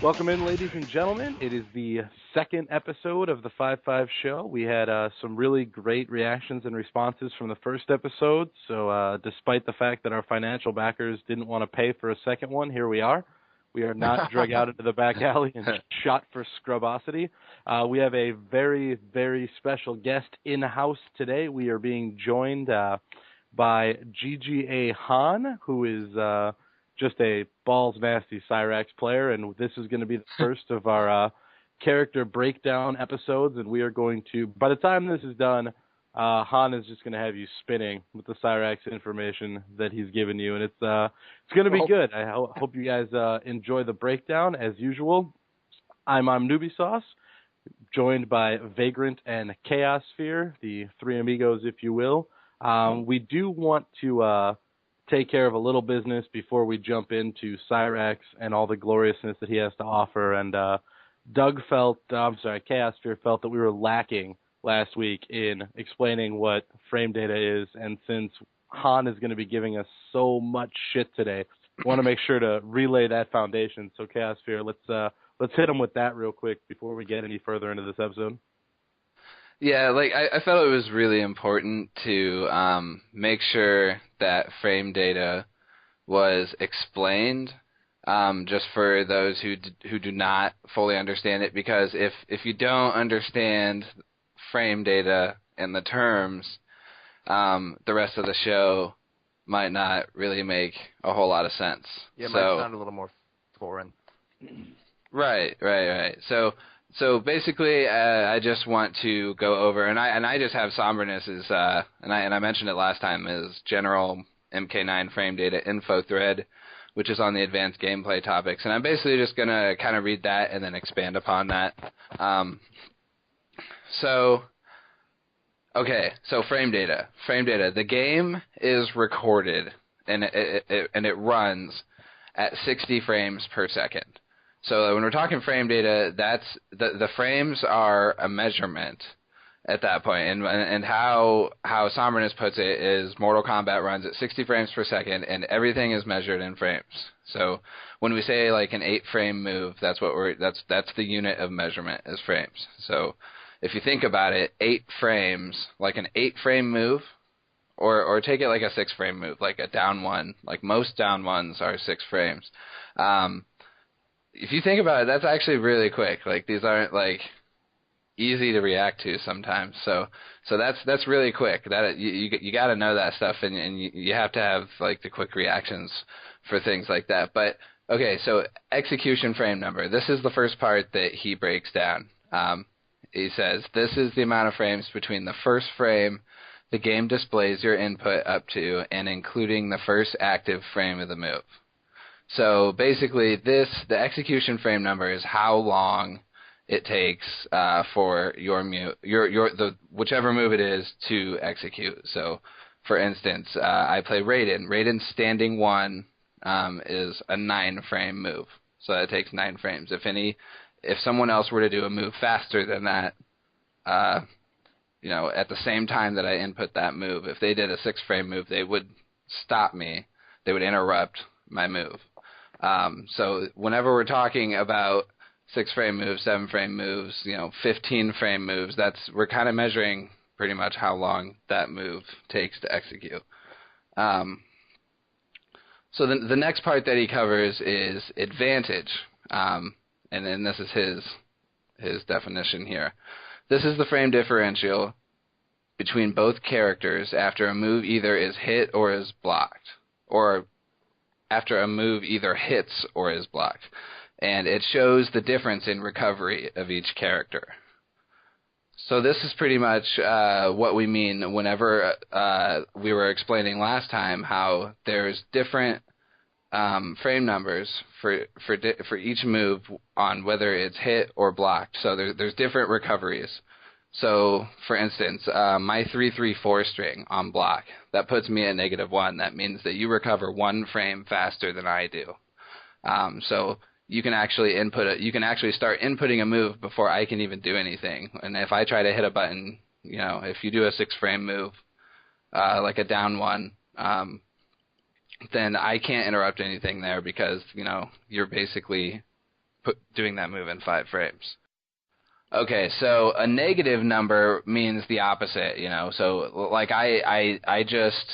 Welcome in, ladies and gentlemen. It is the second episode of the 5-5 show. We had some really great reactions and responses from the first episode, so despite the fact that our financial backers didn't want to pay for a second one, here we are. We are not drug out into the back alley and shot for scrubosity. We have a very, very special guest in-house today. We are being joined by GGA Han, who is just a balls-nasty Cyrax player, and this is going to be the first of our character breakdown episodes, and we are going to, by the time this is done, Han is just going to have you spinning with the Cyrax information that he's given you, and it's going to be good. I hope you guys enjoy the breakdown. As usual, I'm ImNewbieSauce, joined by Vagrant and Chaosphere, the three amigos, if you will. We do want to take care of a little business before we jump into Cyrax and all the gloriousness that he has to offer. And Chaosphere felt that we were lacking last week in explaining what frame data is. And since Han is going to be giving us so much shit today, I want to make sure to relay that foundation. So Chaosphere, let's hit him with that real quick before we get any further into this episode. Yeah, I felt it was really important to make sure that frame data was explained, just for those who do not fully understand it. Because if you don't understand frame data and the terms, the rest of the show might not really make a whole lot of sense. Yeah, it might sound a little more foreign. Right. So basically, I just want to go over, and I just have somberness as, and I mentioned it last time, as general MK9 frame data info thread, which is on the advanced gameplay topics, and I'm basically just going to kind of read that and then expand upon that. So frame data. The game is recorded, and it runs at 60 frames per second. So when we're talking frame data, that's the frames are a measurement at that point. And how Somberness puts it is Mortal Kombat runs at 60 frames per second, and everything is measured in frames. So when we say like an 8-frame move, that's the unit of measurement is frames. So if you think about it, 8 frames, like an 8-frame move, or take it like a 6-frame move, like a down one, like most down ones are 6 frames. If you think about it, that's actually really quick. Like, these aren't like easy to react to sometimes. So that's really quick. That you got to know that stuff, and you have to have like the quick reactions for things like that. But okay, so execution frame number. This is the first part that he breaks down. He says this is the amount of frames between the first frame the game displays your input up to, and including the first active frame of the move. So basically, the execution frame number is how long it takes for whichever move it is to execute. So, for instance, I play Raiden. Raiden's standing 1 is a 9-frame move, so that takes 9 frames. If someone else were to do a move faster than that, at the same time that I input that move, if they did a 6-frame move, they would stop me. They would interrupt my move. So whenever we're talking about 6-frame moves, 7-frame moves, 15-frame moves, we're kind of measuring pretty much how long that move takes to execute. So the next part that he covers is advantage, and then this is his definition here. This is the frame differential between both characters after a move either is hit or is blocked, or after a move either hits or is blocked. And it shows the difference in recovery of each character. So this is pretty much what we mean whenever we were explaining last time how there's different frame numbers for each move on whether it's hit or blocked. So there's different recoveries. So, for instance, my 3-3-4 string on block, that puts me at -1. That means that you recover 1 frame faster than I do. So you can actually start inputting a move before I can even do anything. And if I try to hit a button, if you do a 6-frame move, like a down 1, then I can't interrupt anything there because, you're basically doing that move in 5 frames. Okay, so a negative number means the opposite, So like I just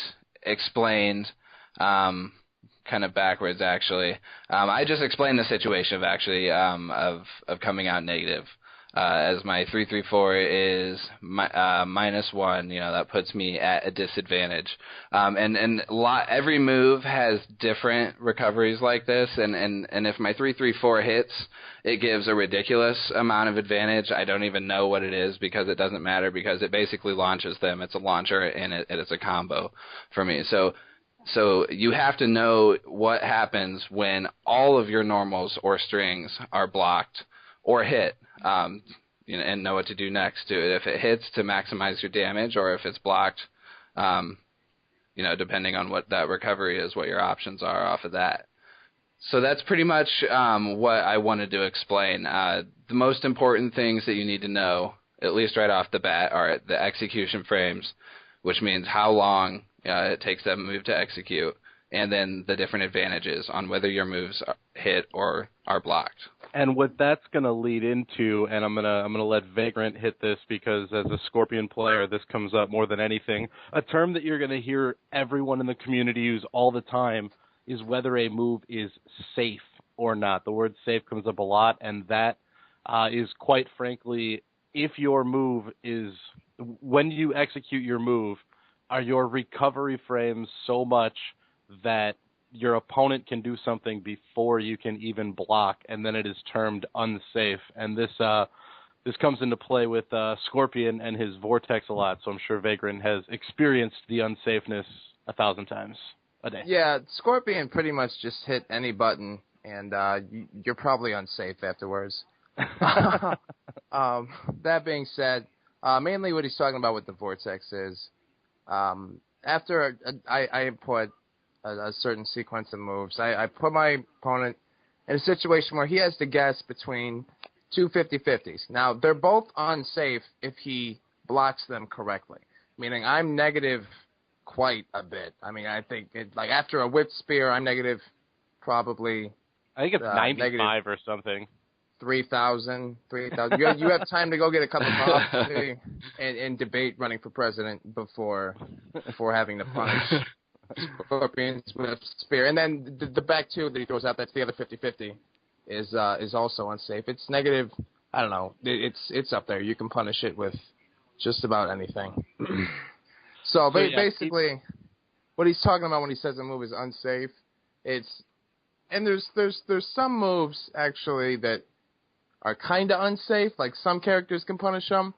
explained, kind of backwards actually. I just explained the situation of actually of coming out negative. As my 334 is -1, that puts me at a disadvantage. Every move has different recoveries like this, and if my 334 hits, it gives a ridiculous amount of advantage. I don't even know what it is because it doesn't matter because it basically launches them. It's a launcher and it's a combo for me. So you have to know what happens when all of your normals or strings are blocked or hit, and know what to do next to it. If it hits, to maximize your damage, or if it's blocked, depending on what that recovery is, what your options are off of that. So that's pretty much what I wanted to explain. The most important things that you need to know, at least right off the bat, are the execution frames, which means how long it takes that move to execute, and then the different advantages on whether your moves hit or are blocked. And what that's going to lead into, and I'm gonna let Vagrant hit this because as a Scorpion player, this comes up more than anything. A term that you're going to hear everyone in the community use all the time is whether a move is safe or not. The word safe comes up a lot, and that is quite frankly, if your move is, when you execute your move, are your recovery frames so much that your opponent can do something before you can even block, and then it is termed unsafe. And this comes into play with Scorpion and his Vortex a lot, so I'm sure Vagrant has experienced the unsafeness 1,000 times a day. Yeah, Scorpion pretty much just hit any button, and you're probably unsafe afterwards. That being said, mainly what he's talking about with the Vortex is after I input a certain sequence of moves, I put my opponent in a situation where he has to guess between two 50-50s. Now, they're both unsafe if he blocks them correctly, meaning I'm negative quite a bit. I mean, I think after a whip spear, I'm negative probably. I think it's 95 or something. 3,000. You have time to go get a cup of coffee and debate running for president before having to punish Scorpions with spear. And then the back two that he throws out, that's the other 50-50, is also unsafe. It's negative. I don't know. It's up there. You can punish it with just about anything. So basically, what he's talking about when he says a move is unsafe, there's some moves actually that are kind of unsafe. Like some characters can punish them.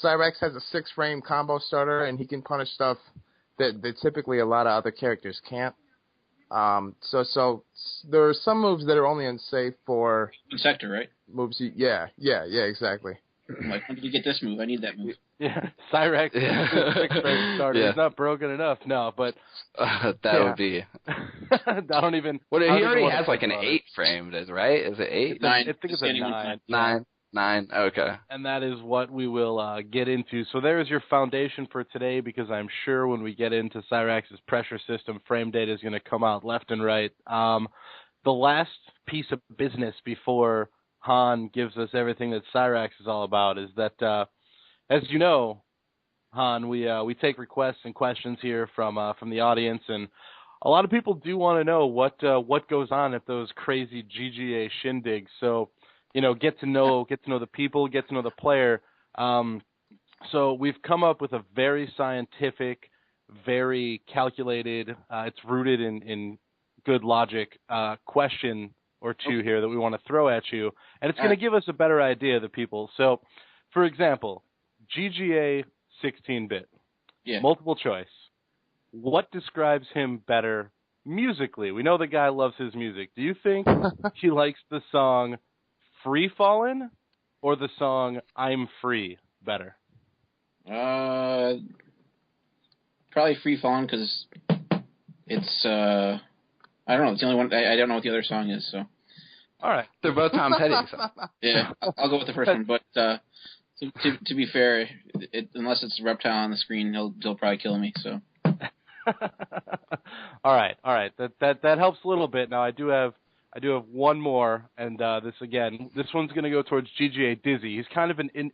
Cyrex has a 6-frame combo starter, and he can punish stuff that typically a lot of other characters can't. So there are some moves that are only unsafe for sector, right? Moves. Yeah, exactly. Like, when did you get this move? I need that move. Yeah, Cyrex is a 6-frame starter. Yeah. It's not broken enough, no, but that would be. I don't even. Well, he already has like an 8-frame, right? Is it 8? I think it's a 9. 9. Okay. And that is what we will get into. So there is your foundation for today, because I'm sure when we get into Cyrex's pressure system, frame data is going to come out left and right. The last piece of business before Han gives us everything that Cyrex is all about is that, as you know, Han, we take requests and questions here from the audience, and a lot of people do want to know what goes on at those crazy GGA shindigs. So, get to know the people, get to know the player. So we've come up with a very scientific, very calculated, it's rooted in good logic, question or two here that we want to throw at you, and it's going to give us a better idea of the people. So, for example, GGA 16-bit, multiple choice. What describes him better musically? We know the guy loves his music. Do you think he likes the song Free Fallin' or the song I'm Free better? Probably Free Fallin' because it's I don't know. It's the only one. I don't know what the other song is. So. All right. They're both Tom Petty. So. Yeah, I'll go with the first one. But to be fair, unless it's a reptile on the screen, he'll probably kill me. So. All right. That helps a little bit. Now I do have I do have one more, and this one's going to go towards GGA Dizzy. He's kind of an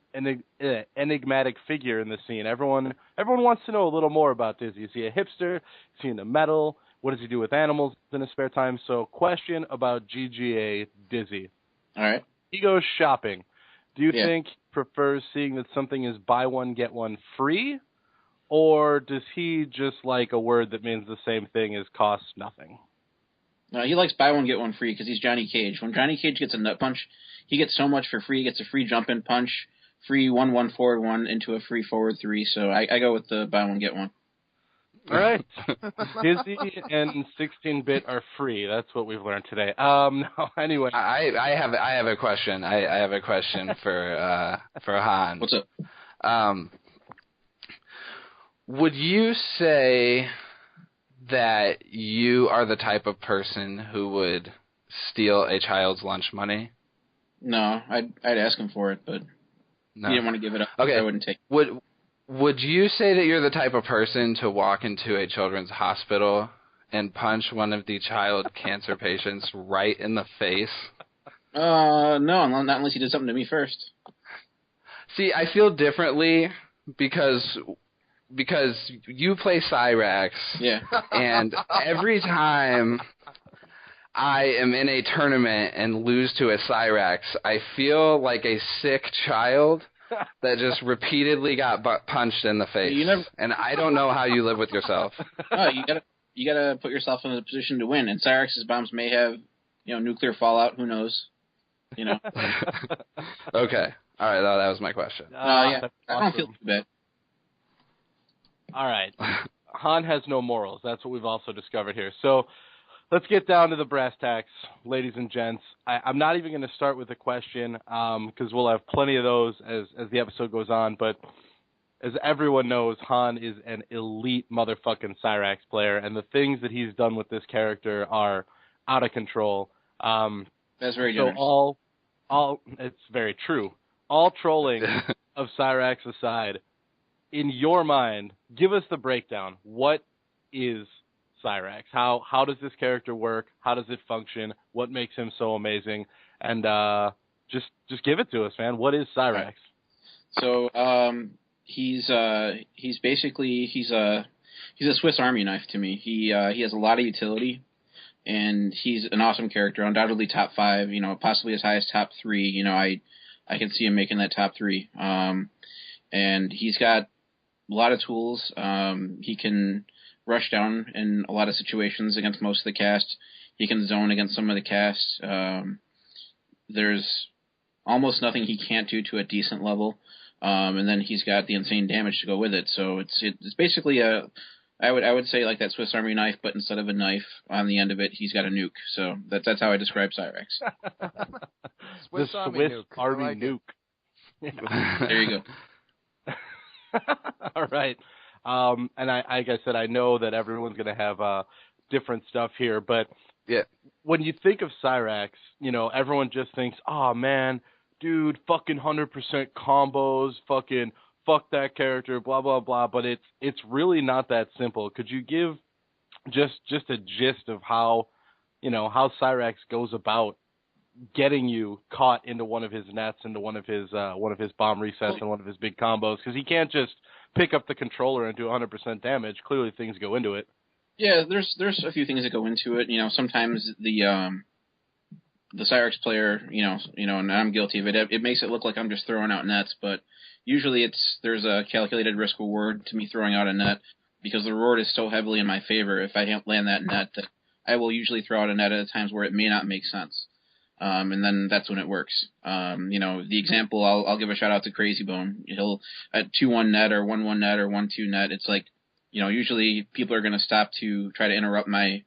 enigmatic figure in the scene. Everyone wants to know a little more about Dizzy. Is he a hipster? Is he into metal? What does he do with animals in his spare time? So, question about GGA Dizzy. All right. He goes shopping. Do you think he prefers seeing that something is buy one, get one free? Or does he just like a word that means the same thing as costs nothing? No, he likes buy one, get one free because he's Johnny Cage. When Johnny Cage gets a nut punch, he gets so much for free. He gets a free jump-in punch, free 1-1 forward 1 into a free forward 3. So I go with the buy one, get one. All right. Dizzy and 16-bit are free. That's what we've learned today. No, anyway. I have a question. I have a question for Han. What's up? Would you say that you are the type of person who would steal a child's lunch money? No, I'd ask him for it, but no. He didn't want to give it up. Okay. I wouldn't take it. Would you say that you're the type of person to walk into a children's hospital and punch one of the child cancer patients right in the face? No, not unless he did something to me first. See, I feel differently because you play Cyrax. Yeah. And every time I am in a tournament and lose to a Cyrax, I feel like a sick child that just repeatedly got punched in the face. And I don't know how you live with yourself. Oh, you gotta put yourself in a position to win. And Cyrax's bombs may have, nuclear fallout. Who knows? Okay. All right. That was my question. Yeah. I don't feel too bad. All right. Han has no morals. That's what we've also discovered here. So let's get down to the brass tacks, ladies and gents. I'm not even going to start with a question because we'll have plenty of those as the episode goes on. But as everyone knows, Han is an elite motherfucking Cyrax player, and the things that he's done with this character are out of control. That's very generous. So it's very true. All trolling of Cyrax aside, in your mind, give us the breakdown. What is Cyrax? How does this character work? How does it function? What makes him so amazing? And just give it to us, man. What is Cyrax? So he's a Swiss Army knife to me. He has a lot of utility, and he's an awesome character. Undoubtedly top 5. Possibly as high as top 3. I can see him making that top 3. And he's got a lot of tools. He can rush down in a lot of situations against most of the cast. He can zone against some of the cast. There's almost nothing he can't do to a decent level. And then he's got the insane damage to go with it. So it's basically I would say like that Swiss Army knife, but instead of a knife on the end of it, he's got a nuke. So that's how I describe Cyrax. Swiss Army nuke. There you go. All right. And like I said, I know that everyone's going to have different stuff here, but when you think of Cyrax, everyone just thinks, oh, man, dude, fucking 100% combos, fucking fuck that character, blah, blah, blah. But it's really not that simple. Could you give just a gist of how Cyrax goes about getting you caught into one of his nets, into one of his bomb resets and one of his big combos? Because he can't just pick up the controller and do 100% damage. Clearly, things go into it. Yeah, there's a few things that go into it. Sometimes the Cyrax player, and I'm guilty of it. It makes it look like I'm just throwing out nets, but usually there's a calculated risk reward to me throwing out a net because the reward is so heavily in my favor. If I don't land that net, that I will usually throw out a net at times where it may not make sense. And then that's when it works. The example, I'll give a shout out to Crazy Bone. He'll at 2-1 net or 1-1 net or 1-2 net. It's like, usually people are going to stop to try to interrupt my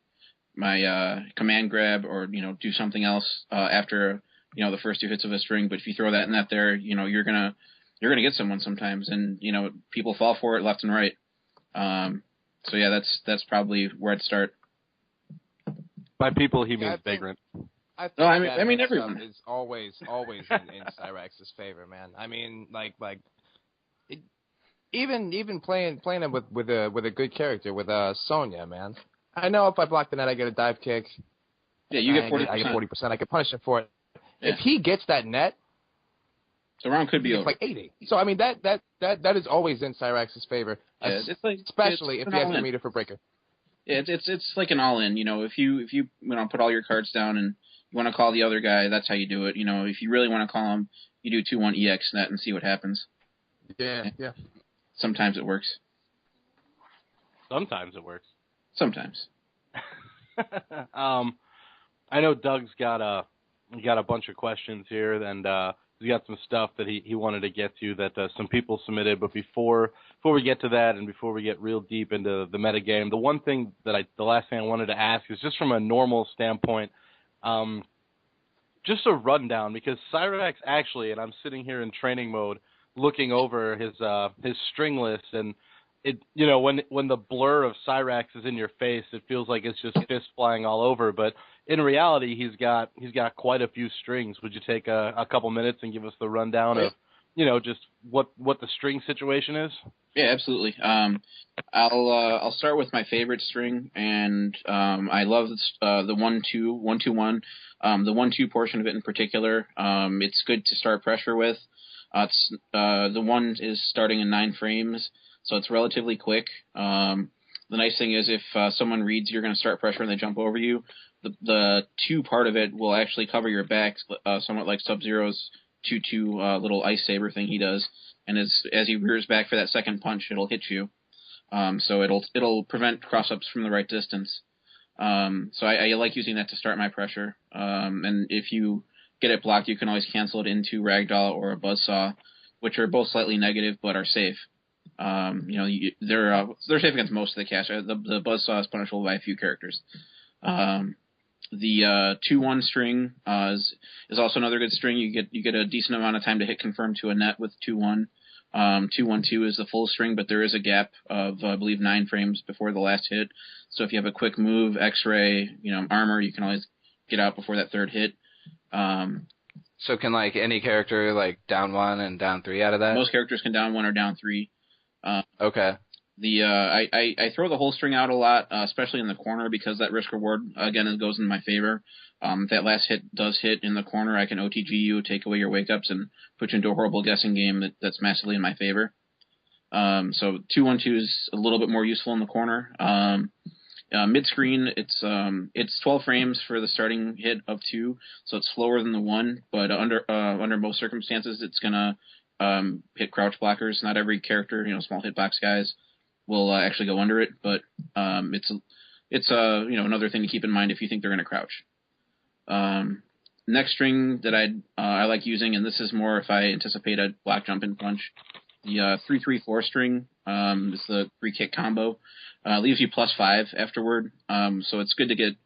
command grab or, do something else, after, the first 2 hits of a string. But if you throw that net there, you're going to get someone sometimes, and, people fall for it left and right. So yeah, that's probably where I'd start. By people, he means Vagrant. I mean everyone is always in Cyrax's favor, man. I mean, even playing him with a good character with Sonya, man. I know if I block the net, I get a dive kick, Yeah, you get 40%. I get 40%. I could punish him for it. Yeah. If he gets that net, the round could be over. It's like 80. So I mean that is always in Cyrax's favor, Yeah, it's like, especially if he has the all-in. meter for breaker. Yeah, it's like an all-in. You know, if you put all your cards down and you want to call the other guy, that's how you do it. You know, if you really want to call him, you do 2-1 EX net and see what happens. Yeah. Sometimes it works. Sometimes it works. Sometimes. I know Doug's got a bunch of questions here, and he's got some stuff that he wanted to get to that some people submitted. But before we get to that, and before we get real deep into the metagame, the last thing I wanted to ask is just from a normal standpoint, just a rundown, because Cyrax actually, and I'm sitting here in training mode looking over his string list, and it, you know, when the blur of Cyrax is in your face, it feels like it's just fist flying all over. But in reality, he's got quite a few strings. Would you take a couple minutes and give us the rundown of, you know, just what the string situation is? Yeah, absolutely. I'll start with my favorite string, and I love the 1-2-1-2-1. The 1-2 portion of it in particular. It's good to start pressure with. The 1 is starting in 9 frames, so it's relatively quick. The nice thing is if someone reads you're going to start pressure and they jump over you, the 2 part of it will actually cover your back, somewhat like Sub-Zero's 2-2 little ice saber thing he does. And as he rears back for that second punch, it'll hit you. So it'll prevent cross-ups from the right distance. So I like using that to start my pressure. And if you get it blocked, you can always cancel it into Ragdoll or a Buzzsaw, which are both slightly negative but are safe. You know, they're safe against most of the cash. The Buzzsaw is punishable by a few characters. The 2-1 string is also another good string. You get a decent amount of time to hit confirm to a net with 2-1. 2-1-2 is the full string, but there is a gap of I believe 9 frames before the last hit. So if you have a quick move, X-ray, you know, armor, you can always get out before that third hit. So can like any character like down 1 and down 3 out of that? Most characters can down 1 or down 3. Okay. I throw the whole string out a lot, especially in the corner, because that risk reward again it goes in my favor. If that last hit does hit in the corner, I can OTG you, take away your wake ups, and put you into a horrible guessing game that's massively in my favor. So 2-1-2 is a little bit more useful in the corner. Mid screen, it's 12 frames for the starting hit of 2, so it's slower than the 1, but under most circumstances, it's gonna hit crouch blockers. Not every character, you know, small hitbox guys will actually go under it, but it's you know, another thing to keep in mind if you think they're going to crouch. Next string that I like using, and this is more if I anticipate a block jump and punch, the 3-3-4 string is the 3-kick combo. Leaves you +5 afterward, so it's good to get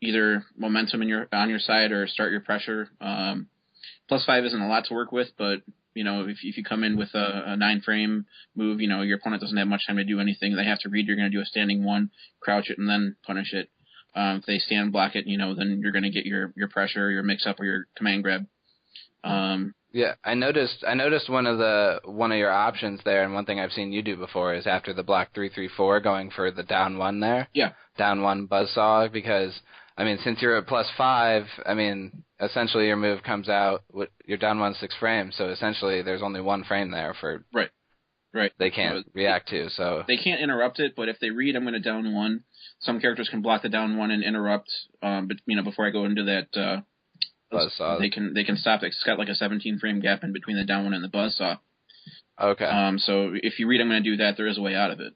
either momentum on your side or start your pressure. +5 isn't a lot to work with, but you know, if you come in with a 9-frame move, you know, your opponent doesn't have much time to do anything. They have to read you're going to do a standing 1, crouch it, and then punish it. If they stand block it, you know, then you're going to get your pressure, your mix-up, or your command grab. Yeah, I noticed one of your options there, and one thing I've seen you do before is after the block 3-3-4, going for the down 1 there. Yeah. Down 1 Buzzsaw, because I mean, since you're at +5, I mean, essentially your move comes out, you're down 6 frames, so essentially there's only 1 frame there for right. They can't react to, so they can't interrupt it. But if they read, I'm going to down 1. Some characters can block the down 1 and interrupt. But you know, before I go into that, Buzzsaw, they can stop it. It's got like a 17 frame gap in between the down 1 and the Buzzsaw. Okay. So if you read, I'm going to do that. There is a way out of it.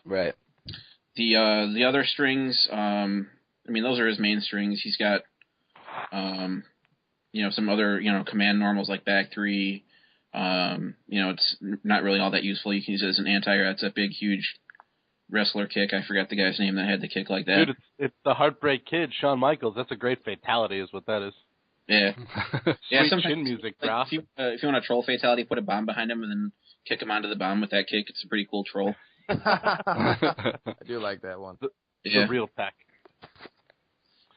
Right. The other strings, I mean, those are his main strings. He's got, you know, some other, you know, command normals like back 3. You know, it's not really all that useful. You can use it as an anti-air. That's a big, huge wrestler kick. I forgot the guy's name that had the kick like that. Dude, it's the Heartbreak Kid, Shawn Michaels. That's a great fatality is what that is. Yeah. Yeah, some chin music, bro. Like, if you want a troll fatality, put a bomb behind him and then kick him onto the bomb with that kick. It's a pretty cool troll. I do like that one. The real tech.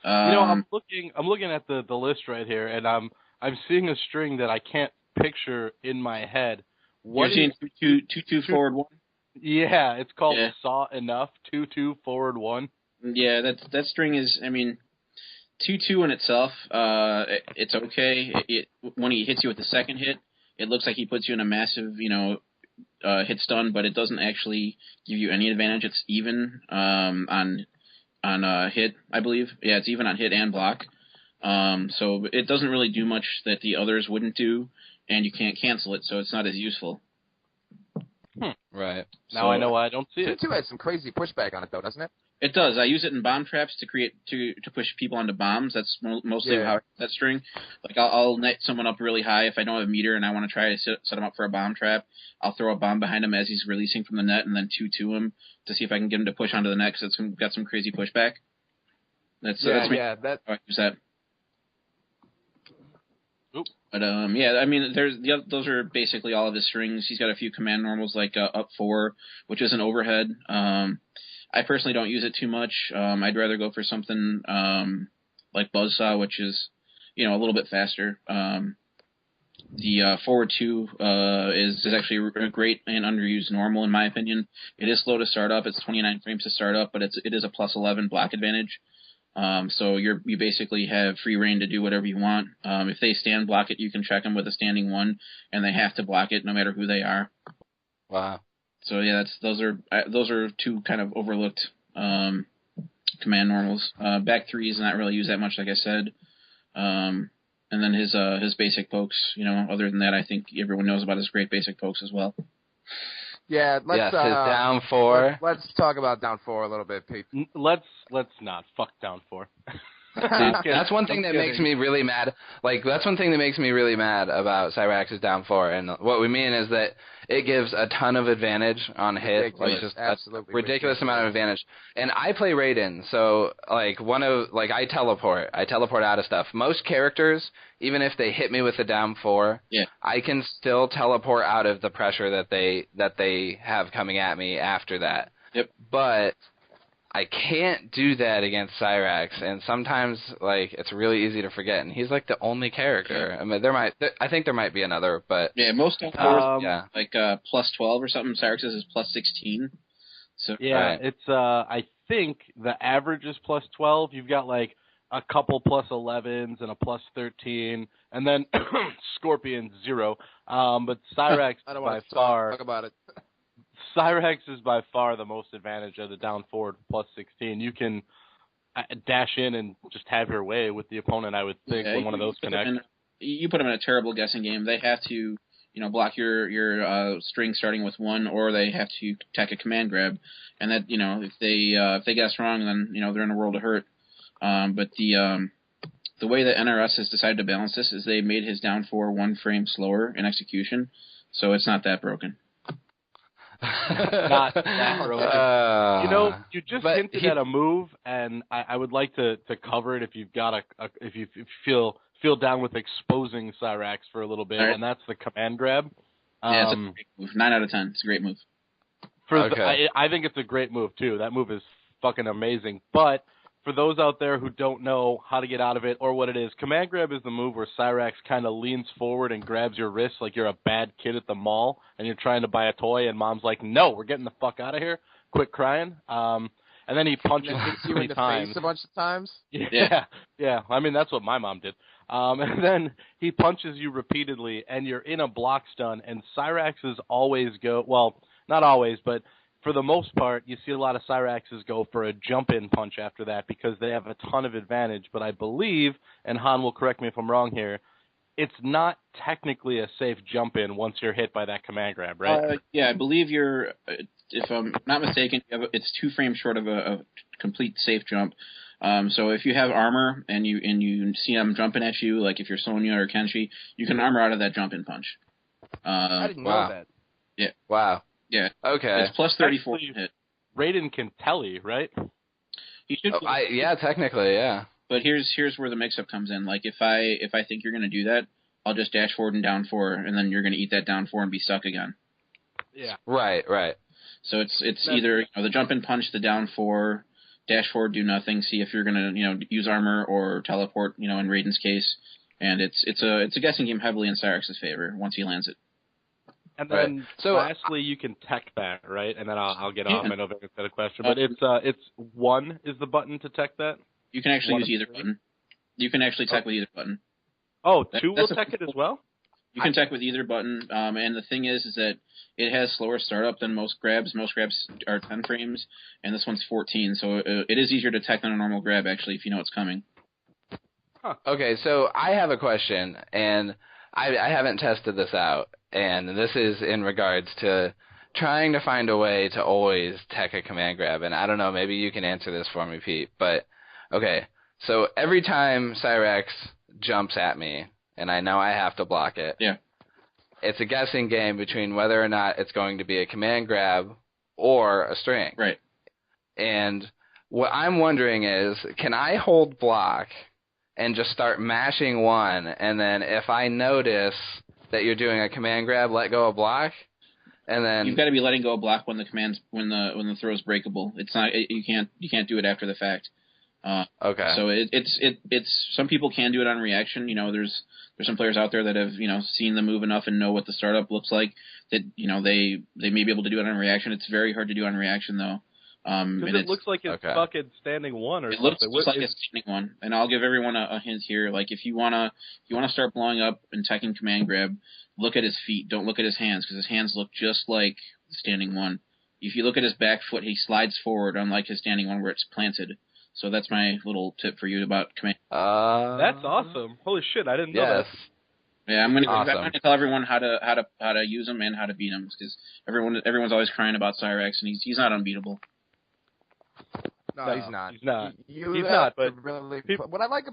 You know, I'm looking at the list right here, and I'm seeing a string that I can't picture in my head. You're seeing 2-2 forward 1? Yeah, it's called Saw Enough 2-2 forward 1. Yeah, that string is. I mean, 2-2 in itself, it's okay. When he hits you with the second hit, it looks like he puts you in a massive, hit stun, but it doesn't actually give you any advantage. It's even on hit, I believe. Yeah, it's even on hit and block. So it doesn't really do much that the others wouldn't do, and you can't cancel it, so it's not as useful. Right. Now I know why I don't see it. 2-2 has some crazy pushback on it, though, doesn't it? It does. I use it in bomb traps to push people onto bombs. That's mostly how I use that string. Like I'll net someone up really high if I don't have a meter and I want to try to set him up for a bomb trap. I'll throw a bomb behind him as he's releasing from the net and then 2-2 him to see if I can get him to push onto the net because it's got some crazy pushback. That's how I use that. Oop. But I mean, those are basically all of his strings. He's got a few command normals like up 4, which is an overhead. I personally don't use it too much. I'd rather go for something like Buzzsaw, which is, a little bit faster. The forward 2 is actually a great and underused normal in my opinion. It is slow to start up. It's 29 frames to start up, but it is a plus 11 block advantage. So you basically have free reign to do whatever you want. If they stand block it, you can check them with a standing 1, and they have to block it no matter who they are. Wow. So yeah, those are 2 kind of overlooked command normals. Back 3 is not really used that much, like I said. And then his basic pokes. Other than that, I think everyone knows about his great basic pokes as well. Yeah, his down 4. Let's talk about down 4 a little bit, Pete. Let's not. Fuck down 4. Dude, that's one thing that makes me really mad. Like, that's one thing that makes me really mad about Cyrax's down 4. And what we mean is that it gives a ton of advantage on hit. Ridiculous. Like, just Absolutely a ridiculous amount of advantage. And I play Raiden, so, like, I teleport. I teleport out of stuff. Most characters, even if they hit me with the down 4, I can still teleport out of the pressure that they have coming at me after that. Yep. But I can't do that against Cyrax, and sometimes it's really easy to forget. And he's like the only character. I mean, I think there might be another, but most of like plus 12 or something. Cyrex's is plus 16. So it's I think the average is plus 12. You've got like a couple plus 11s and a plus 13, and then Scorpion's 0. But Cyrax I don't by want to far talk about it. Cyrax is by far the most advantage of the down forward plus 16. You can dash in and just have your way with the opponent, I would think, when one of those connects. You put them in a terrible guessing game. They have to, block your string starting with 1, or they have to attack a command grab. And that, if they guess wrong, then, they're in a world of hurt. But the way that NRS has decided to balance this is they made his down 4 1 frame slower in execution, so it's not that broken. Not that broken. You just hinted at a move, and I would like to cover it if you've got if you feel down with exposing Cyrax for a little bit, and that's the command grab. It's a great move. 9 out of 10. It's a great move. I think it's a great move too. That move is fucking amazing. But for those out there who don't know how to get out of it or what it is, command grab is the move where Cyrax kind of leans forward and grabs your wrist like you're a bad kid at the mall and you're trying to buy a toy and mom's like, no, we're getting the fuck out of here. Quit crying. And then he punches you in the face a bunch of times. Yeah. I mean, that's what my mom did. And then he punches you repeatedly and you're in a block stun, and Cyraxes always go, well, not always, but for the most part, you see a lot of Cyraxes go for a jump-in punch after that because they have a ton of advantage. But I believe, and Han will correct me if I'm wrong here, it's not technically a safe jump-in once you're hit by that command grab, right? I believe you're, if I'm not mistaken, it's 2 frames short of a complete safe jump. So if you have armor and you see them jumping at you, like if you're Sonya or Kenshi, you can armor out of that jump-in punch. I didn't know that. Yeah. Wow. Yeah. Okay. It's plus 34 hit. Raiden can telly, right? He should. Technically, yeah. But here's where the mix-up comes in. Like if I think you're going to do that, I'll just dash forward and down 4, and then you're going to eat that down 4 and be stuck again. Yeah. Right. So it's either the jump-in punch, the down 4, dash forward, do nothing, see if you're going to use armor or teleport. In Raiden's case, and it's a guessing game heavily in Cyrax's favor once he lands it. And then Right. So lastly, you can tech that, right? And then I'll get off. Yeah. I know Victor said a question, but it's one is the button to tech that. You can actually One use of either three? button. You can actually tech with either button. Oh, That- two will that's a tech it as well. You can tech with either button, and the thing is that it has slower startup than most grabs. Most grabs are 10 frames, and this one's 14, so it is easier to tech than a normal grab, actually, if you know it's coming. Okay, so I have a question, and I haven't tested this out, and this is in regards to trying to find a way to always tech a command grab, and I don't know, maybe you can answer this for me, Pete, but, okay, so every time Cyrax jumps at me, and I know I have to block it, Yeah. it's a guessing game between whether or not it's going to be a command grab or a string. Right. And what I'm wondering is, can I hold block and just start mashing one, and then if I notice that you're doing a command grab, let go of block, and then You've got to be letting go of block when the throw is breakable. It's not you can't do it after the fact. okay. So it's some people can do it on reaction. There's some players out there that have seen the move enough and know what the startup looks like that they may be able to do it on reaction. It's very hard to do on reaction though. Because it looks like it's fucking standing one or something. It looks like it's standing one. And I'll give everyone a hint here. Like if you wanna start blowing up and teching command grab, look at his feet. Don't look at his hands because his hands look just like the standing one. If you look at his back foot, he slides forward, unlike his standing one where it's planted. So that's my little tip for you about command. That's awesome! Holy shit, I didn't know that. Yeah, I'm gonna tell everyone how to use them and how to beat them because everyone's always crying about Cyrax and he's not unbeatable. No, he's not. He's not. He's not. But really, what I like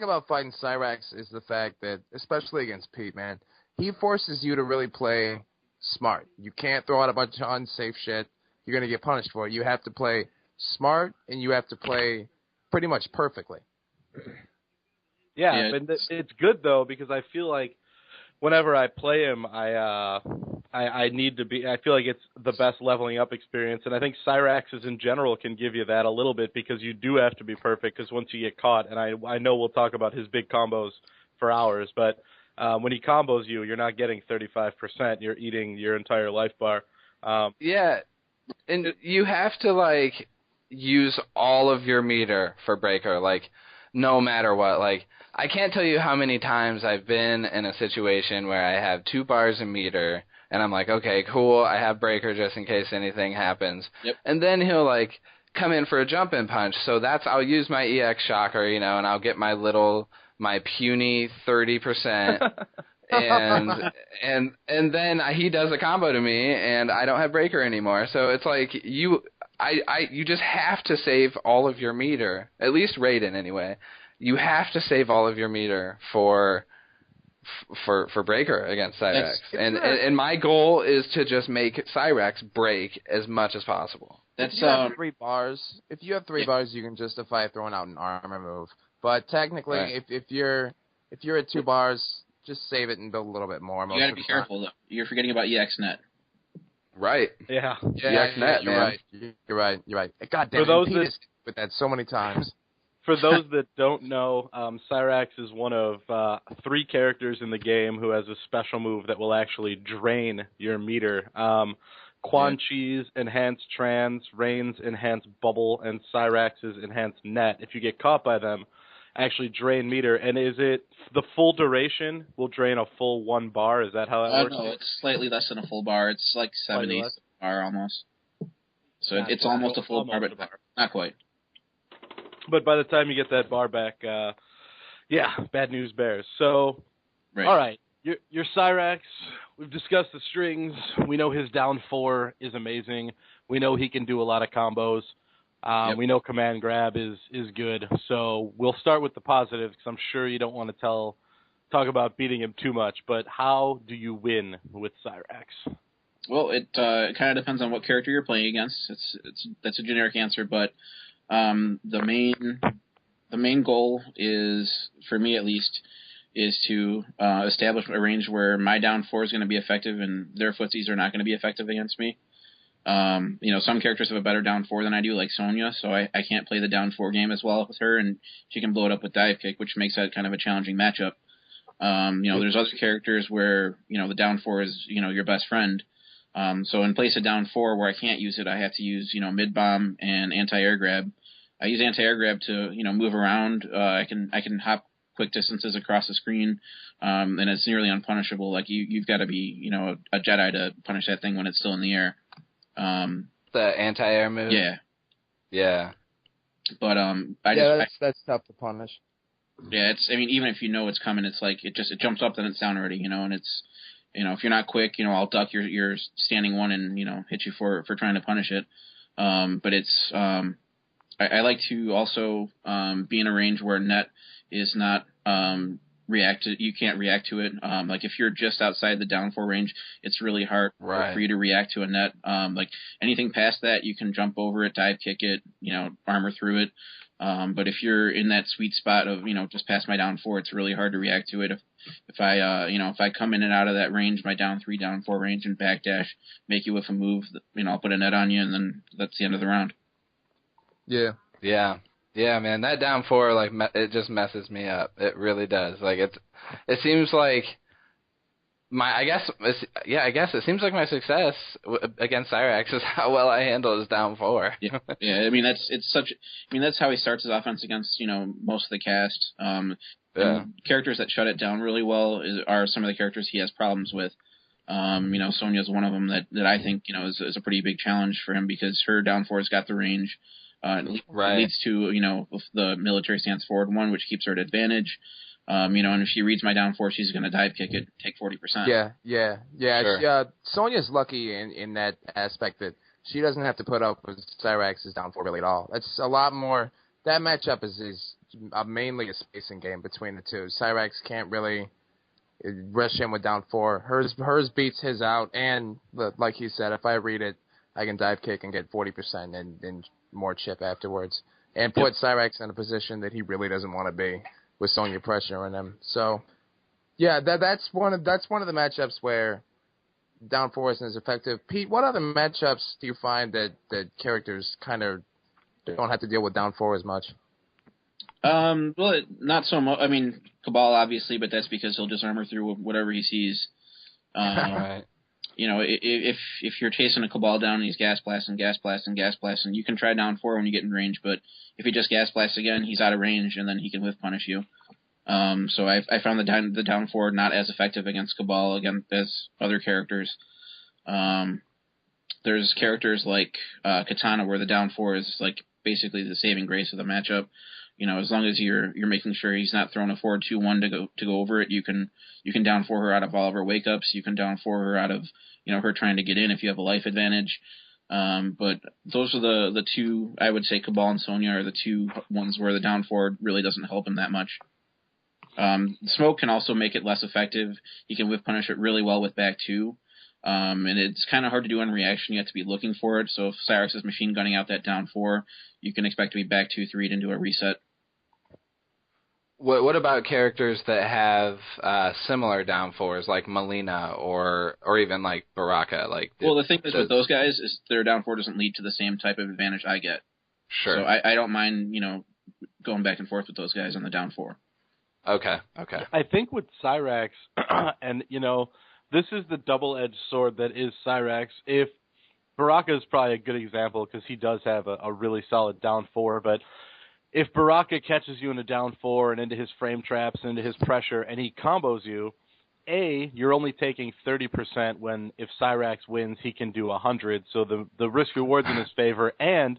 about fighting Cyrax is the fact that, especially against Pete, man, he forces you to really play smart. You can't throw out a bunch of unsafe shit. You're gonna get punished for it. You have to play smart, and you have to play pretty much perfectly. Yeah, but it's good though because I feel like whenever I play him, I need to be. I feel like it's the best leveling up experience, and I think Cyraxes in general can give you that a little bit because you do have to be perfect. Because once you get caught, and I know we'll talk about his big combos for hours, but when he combos you, you're not getting 35%. You're eating your entire life bar. Yeah, and you have to use all of your meter for breaker, no matter what. I can't tell you how many times I've been in a situation where I have 2 bars of meter, and I'm like, okay, cool, I have breaker just in case anything happens. Yep. And then he'll, come in for a jump-in punch, so I'll use my EX shocker, and I'll get my puny 30%, and then he does a combo to me, and I don't have breaker anymore. So it's you just have to save all of your meter, at least Raiden anyway. You have to save all of your meter for breaker against Cyrax. And my goal is to just make Cyrax break as much as possible. If you have 3 bars, you can justify throwing out an armor move. But technically, right. if you're at 2 bars, just save it and build a little bit more. You got to be careful though. You're forgetting about EXNet. Right. Yeah. EXNet, man. You're right. God damn it, Pete has with that so many times. For those that don't know, Cyrax is one of 3 characters in the game who has a special move that will actually drain your meter. Quan Chi's Enhanced Trans, Rain's Enhanced Bubble, and Cyrax's Enhanced Net, if you get caught by them, actually drain meter. And is it the full duration will drain a full 1 bar? Is that how that works? No, it's slightly less than a full bar. It's like 7/8 bar almost. So it's almost a full bar, but not quite. But by the time you get that bar back, bad news bears. So, right. All right, your Cyrax, we've discussed the strings. We know his down 4 is amazing. We know he can do a lot of combos. We know command grab is good. So we'll start with the positives because I'm sure you don't want to talk about beating him too much. But how do you win with Cyrax? Well, it kind of depends on what character you're playing against. That's a generic answer, but the main goal is, for me at least, is to establish a range where my down 4 is going to be effective and their footsies are not going to be effective against me. Some characters have a better down 4 than I do, like Sonya, so I can't play the down 4 game as well with her, and she can blow it up with dive kick, which makes that kind of a challenging matchup. There's other characters where, the down 4 is, your best friend. So in place of down 4 where I can't use it, I have to use, mid bomb and anti-air grab. I use anti-air grab to, move around. I can hop quick distances across the screen, and it's nearly unpunishable. Like you've got to be, a Jedi to punish that thing when it's still in the air. The anti-air move. Yeah. Yeah. But that's tough to punish. Yeah, even if it's coming, it's like it jumps up, then it's down already, and it's, if you're not quick, I'll duck your standing one and, hit you for trying to punish it. But it's, I like to also be in a range where net is not you can't react to it. Like if you're just outside the down 4 range, it's really hard for you to react to a net. Like anything past that, you can jump over it, dive kick it, armor through it. But if you're in that sweet spot of, just past my down 4, it's really hard to react to it. If I come in and out of that range, my down 3, down 4 range and backdash, make you with a move, I'll put a net on you, and then that's the end of the round. Yeah. Yeah. Yeah, man, that down 4, like, it just messes me up. It really does. Like, it seems like I guess it seems like my success against Cyrax is how well I handle his down 4. Yeah. That's how he starts his offense against, most of the cast. Characters that shut it down really well are some of the characters he has problems with. Sonya's one of them that I think, is a pretty big challenge for him because her down 4's got the range. It leads to, the military stance forward 1, which keeps her at advantage. And if she reads my down 4, she's going to dive kick it, take 40%. Yeah. Sure. Sonya's lucky in that aspect that she doesn't have to put up with Cyrax's down 4 really at all. That's a lot more. That matchup is mainly a spacing game between the two. Cyrax can't really rush in with down 4. Hers beats his out, and like you said, if I read it, I can dive kick and get 40% and more chip afterwards, and put Cyrax in a position that he really doesn't want to be with Sonya pressuring him. So, yeah, that's one of the matchups where down 4 isn't as effective. Pete, what other matchups do you find that characters kind of don't have to deal with down 4 as much? Well, not so much. I mean, Cabal obviously, but that's because he'll just armor through whatever he sees. Right. If you're chasing a Cabal down and he's gas blasting, you can try down 4 when you get in range, but if he just gas blasts again, he's out of range and then he can whiff punish you. So I found the down 4 not as effective against Cabal as other characters. There's characters like Katana where the down 4 is like basically the saving grace of the matchup. As long as you're making sure he's not throwing a forward 2-1 to go over it, you can down 4 her out of all of her wake ups. You can down 4 her out of her trying to get in if you have a life advantage. But those are the two, I would say Cabal and Sonya are the two ones where the down 4 really doesn't help him that much. Smoke can also make it less effective. He can whiff punish it really well with back 2. And it's kind of hard to do on reaction. You have to be looking for it. So if Cyrax is machine gunning out that down 4, you can expect to be back 2-3'd into a reset. What about characters that have similar down 4s like Melina or even like Baraka? Well, the thing is with those guys is their down 4 doesn't lead to the same type of advantage I get. Sure. So I don't mind going back and forth with those guys on the down 4. Okay. I think with Cyrax, and this is the double-edged sword that is Cyrax. If Baraka is probably a good example because he does have a really solid down 4, but if Baraka catches you in a down 4 and into his frame traps, into his pressure, and he combos you, you're only taking 30% when if Cyrax wins, he can do 100. So the risk reward's in his favor. And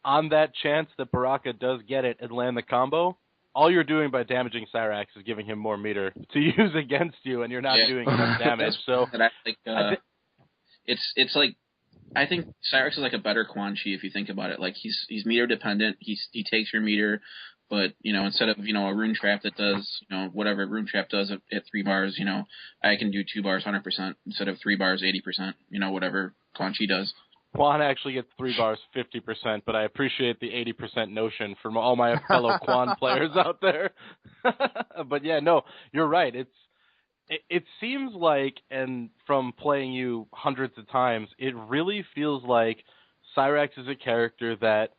on that chance that Baraka does get it and land the combo, all you're doing by damaging Cyrax is giving him more meter to use against you, and you're not doing enough damage. So it's like I think Cyrax is like a better Quan Chi if you think about it. Like he's meter dependent. He takes your meter, but instead of a rune trap that does whatever rune trap does at 3 bars, I can do 2 bars 100% instead of 3 bars 80%. Whatever Quan Chi does. Quan actually gets 3 bars 50%, but I appreciate the 80% notion from all my fellow Quan players out there. But yeah, no, you're right. It seems like, and from playing you hundreds of times, it really feels like Cyrax is a character that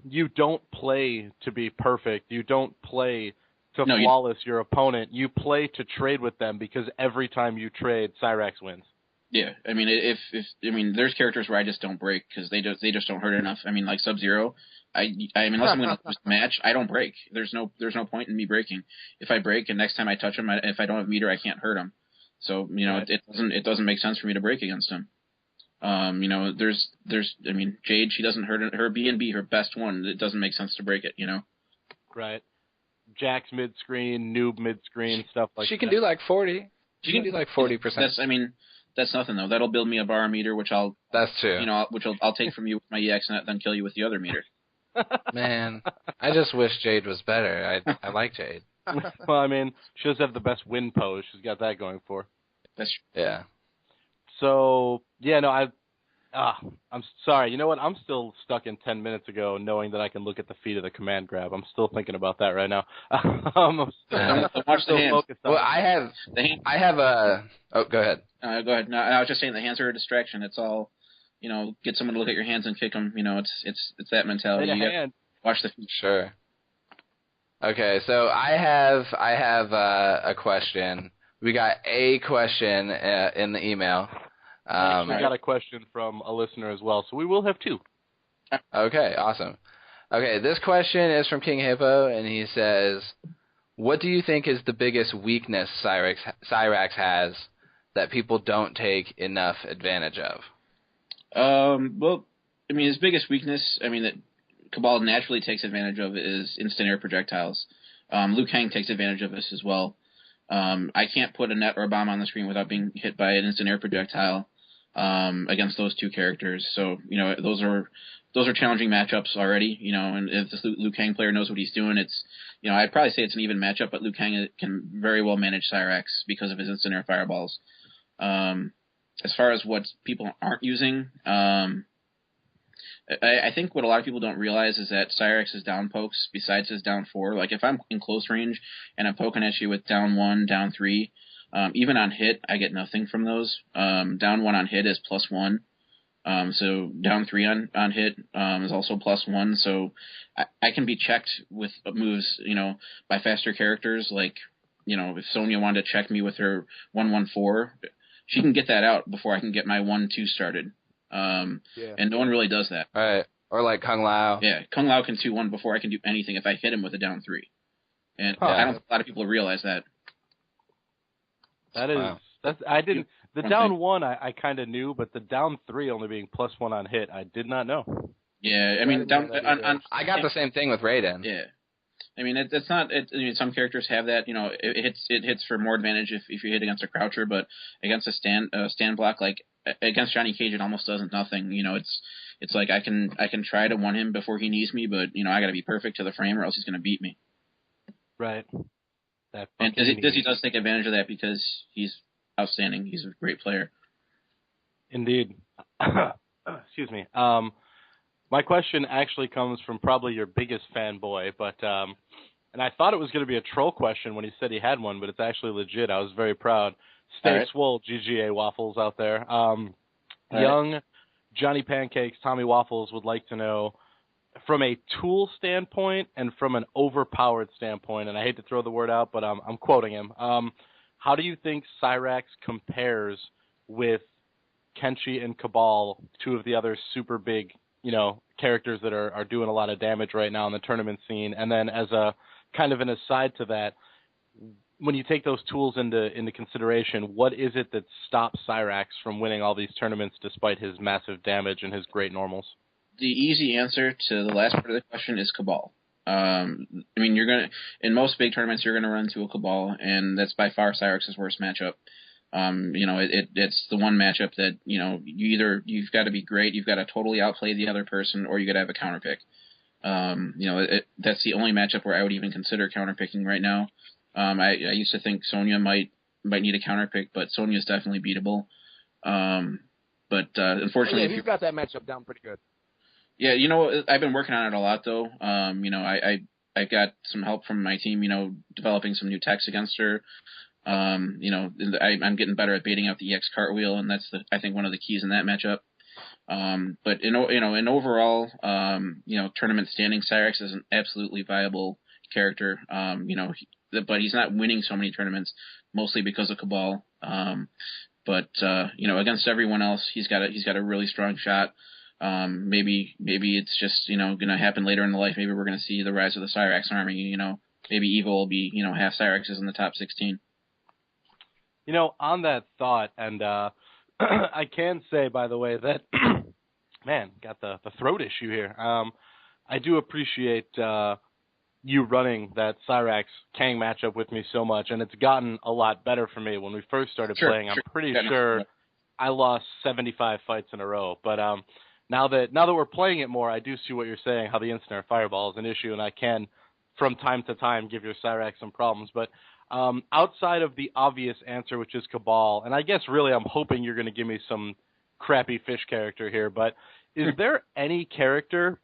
you don't play to be perfect. You don't play to No, flawless your opponent, you play to trade with them because every time you trade, Cyrax wins. Yeah, I mean, if there's characters where I just don't break because they just don't hurt enough. I mean, like Sub-Zero, I mean, unless I'm going to lose the match, I don't break. There's no point in me breaking. If I break and next time I touch him, if I don't have meter, I can't hurt him. So Right. it doesn't make sense for me to break against him. There's I mean, Jade, she doesn't hurt her B&B, her best one. It doesn't make sense to break it. Right. Jack's mid-screen, Noob mid-screen, stuff like that. She can do like 40. She can do like 40%. That's nothing though. That'll build me a bar meter, which That's true. I'll take from you with my EX and then kill you with the other meter. Man, I just wish Jade was better. I like Jade. Well, I mean, she does have the best win pose. She's got that going for her. That's Yeah. So, yeah, no, I'm sorry. You know what? I'm still stuck in 10 minutes ago knowing that I can look at the feet of the command grab. I'm still thinking about that right now. I'm watch the hands. focused on Well, I have a. Oh, go ahead. Go ahead. No, I was just saying the hands are a distraction. It's all, get someone to look at your hands and kick them. It's that mentality. You gotta watch the feet. Sure. Okay, so I have a question. We got a question in the email. we got a question from a listener as well, so we will have two. Okay, awesome. Okay, this question is from King Hippo, and he says, what do you think is the biggest weakness Cyrax has that people don't take enough advantage of? Well, I mean, his biggest weakness, that Cabal naturally takes advantage of is instant air projectiles. Liu Kang takes advantage of this as well. I can't put a net or a bomb on the screen without being hit by an instant air projectile against those two characters. So, those are challenging matchups already, and if this Liu Kang player knows what he's doing, it's, I'd probably say it's an even matchup, but Liu Kang can very well manage Cyrax because of his instant air fireballs. As far as what people aren't using, I think what a lot of people don't realize is that Cyrax's down pokes, besides his down 4, like if I'm in close range and I'm poking at you with down 1, down 3, even on hit, I get nothing from those. Down 1 on hit is +1. So down 3 on hit is also +1. So I can be checked with moves, by faster characters. Like, if Sonya wanted to check me with her 1-1-4, she can get that out before I can get my 1-2 started. And no one really does that. Right. Or like Kung Lao. Yeah, Kung Lao can 2-1 before I can do anything if I hit him with a down 3. And I don't think a lot of people realize that. That is, wow. I didn't, the down 1 I kind of knew, but the down 3 only being +1 on hit, I did not know. Yeah, I mean, down on I got the same thing with Raiden. Yeah. I mean, it's not. Some characters have that. It hits for more advantage if you hit against a croucher, but against a stand block, like against Johnny Cage, it almost does nothing. It's like I can try to one him before he knees me, but I got to be perfect to the frame, or else he's going to beat me. Right. And Dizzy does take advantage of that because he's outstanding. He's a great player. Indeed. Excuse me. My question actually comes from probably your biggest fanboy, but and I thought it was going to be a troll question when he said he had one, but it's actually legit. I was very proud. Stay swole, GGA Waffles out there. Young Johnny Pancakes, Tommy Waffles would like to know, from a tool standpoint and from an overpowered standpoint, and I hate to throw the word out, but I'm quoting him. How do you think Cyrax compares with Kenshi and Cabal, two of the other super big characters that are doing a lot of damage right now in the tournament scene? And then as a kind of an aside to that, when you take those tools into consideration, what is it that stops Cyrax from winning all these tournaments despite his massive damage and his great normals? The easy answer to the last part of the question is Cabal. In most big tournaments, you're gonna run into a Cabal, and that's by far Cyrax's worst matchup. It's the one matchup that, you've got to be great, you've got to totally outplay the other person, or you got to have a counter pick. That's the only matchup where I would even consider counter picking right now. I used to think Sonya might need a counter pick, but Sonya's definitely beatable. But unfortunately, he's got that matchup down pretty good. Yeah, I've been working on it a lot though. I got some help from my team, developing some new techs against her. I'm getting better at baiting out the EX cartwheel, and that's I think one of the keys in that matchup. But in overall, tournament standing, Cyrax is an absolutely viable character. but he's not winning so many tournaments, mostly because of Cabal. But against everyone else, he's got a really strong shot. Maybe it's just going to happen later in the life. Maybe we're going to see the rise of the Cyrax army. Maybe Evil will be half Cyraxes in the top 16. On that thought, and I can say, by the way, that man, got the throat issue here. I do appreciate you running that Cyrax Kang matchup with me so much, and it's gotten a lot better for me. When we first started playing, I'm pretty sure I lost 75 fights in a row. But now that we're playing it more, I do see what you're saying, how the Instant Fireball is an issue, and I can, from time to time, give your Cyrax some problems. But outside of the obvious answer, which is Cabal, and I guess really I'm hoping you're going to give me some crappy fish character here, but is there any character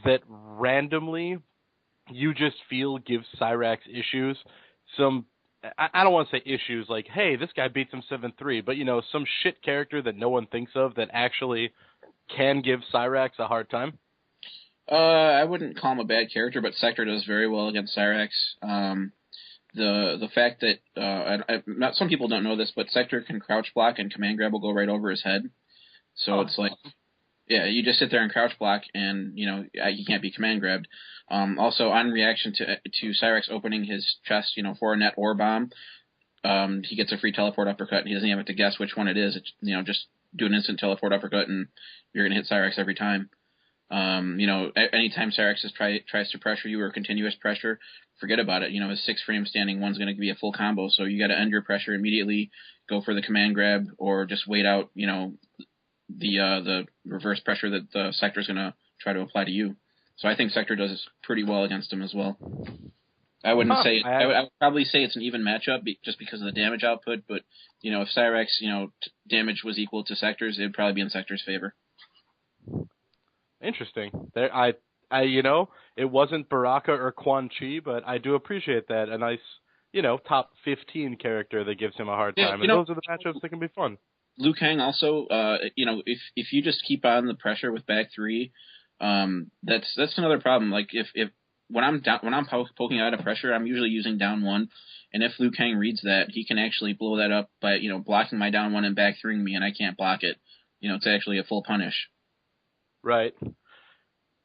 that randomly you just feel gives Cyrax issues? I don't want to say issues like, hey, this guy beats him 7-3, but some shit character that no one thinks of that actually can give Cyrax a hard time? I wouldn't call him a bad character, but Sector does very well against Cyrax. The fact that some people don't know this, but Sector can crouch block and command grab will go right over his head. So it's like, yeah, you just sit there and crouch block, and he can't be command grabbed. Also, on reaction to Cyrax opening his chest, for a net or bomb, he gets a free teleport uppercut, and he doesn't even have to guess which one it is. It's, just do an instant teleport uppercut, and you're gonna hit Cyrax every time. Anytime Cyrax tries to pressure you or continuous pressure, forget about it. His 6 frame standing one's going to be a full combo, so you got to end your pressure immediately, go for the command grab, or just wait out, the reverse pressure that the Sector's going to try to apply to you. So I think Sector does pretty well against him as well. I wouldn't say I would probably say it's an even matchup just because of the damage output, but if Cyrax damage was equal to Sector's, it'd probably be in Sector's favor. Interesting. It wasn't Baraka or Quan Chi, but I do appreciate that. A nice, top 15 character that gives him a hard time. And those are the matchups that can be fun. Liu Kang also, if you just keep on the pressure with back 3, that's another problem. Like if when I'm poking out of pressure, I'm usually using down 1, and if Liu Kang reads that, he can actually blow that up by blocking my down 1 and back 3ing me, and I can't block it. It's actually a full punish. Right.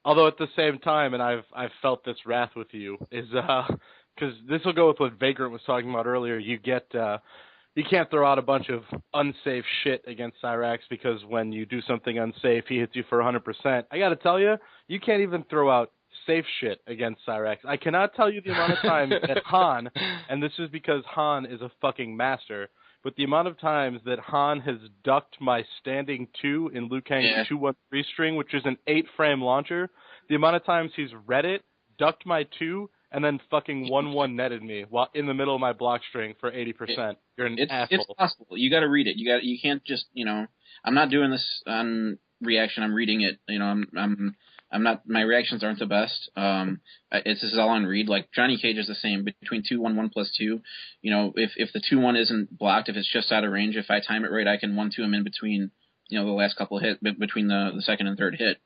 Although at the same time, and I've felt this wrath with you, is because this will go with what Vagrant was talking about earlier. You can't throw out a bunch of unsafe shit against Cyrax because when you do something unsafe, he hits you for 100%. I got to tell you, you can't even throw out safe shit against Cyrax. I cannot tell you the amount of times that Han, and this is because Han is a fucking master, but the amount of times that Han has ducked my standing 2 in Liu Kang's 2-1-3 string, which is an 8-frame launcher, the amount of times he's read it, ducked my 2, and then fucking 1-1 netted me while in the middle of my block string for 80%. You're an asshole. It's possible. You got to read it. You can't just I'm not doing this on reaction. I'm reading it. I'm not. My reactions aren't the best. This is all on read. Like Johnny Cage is the same between 2-1-1 plus 2. If the 2-1 isn't blocked, if it's just out of range, if I time it right, I can 1-2 him in between. The last couple of hits between the second and third hit.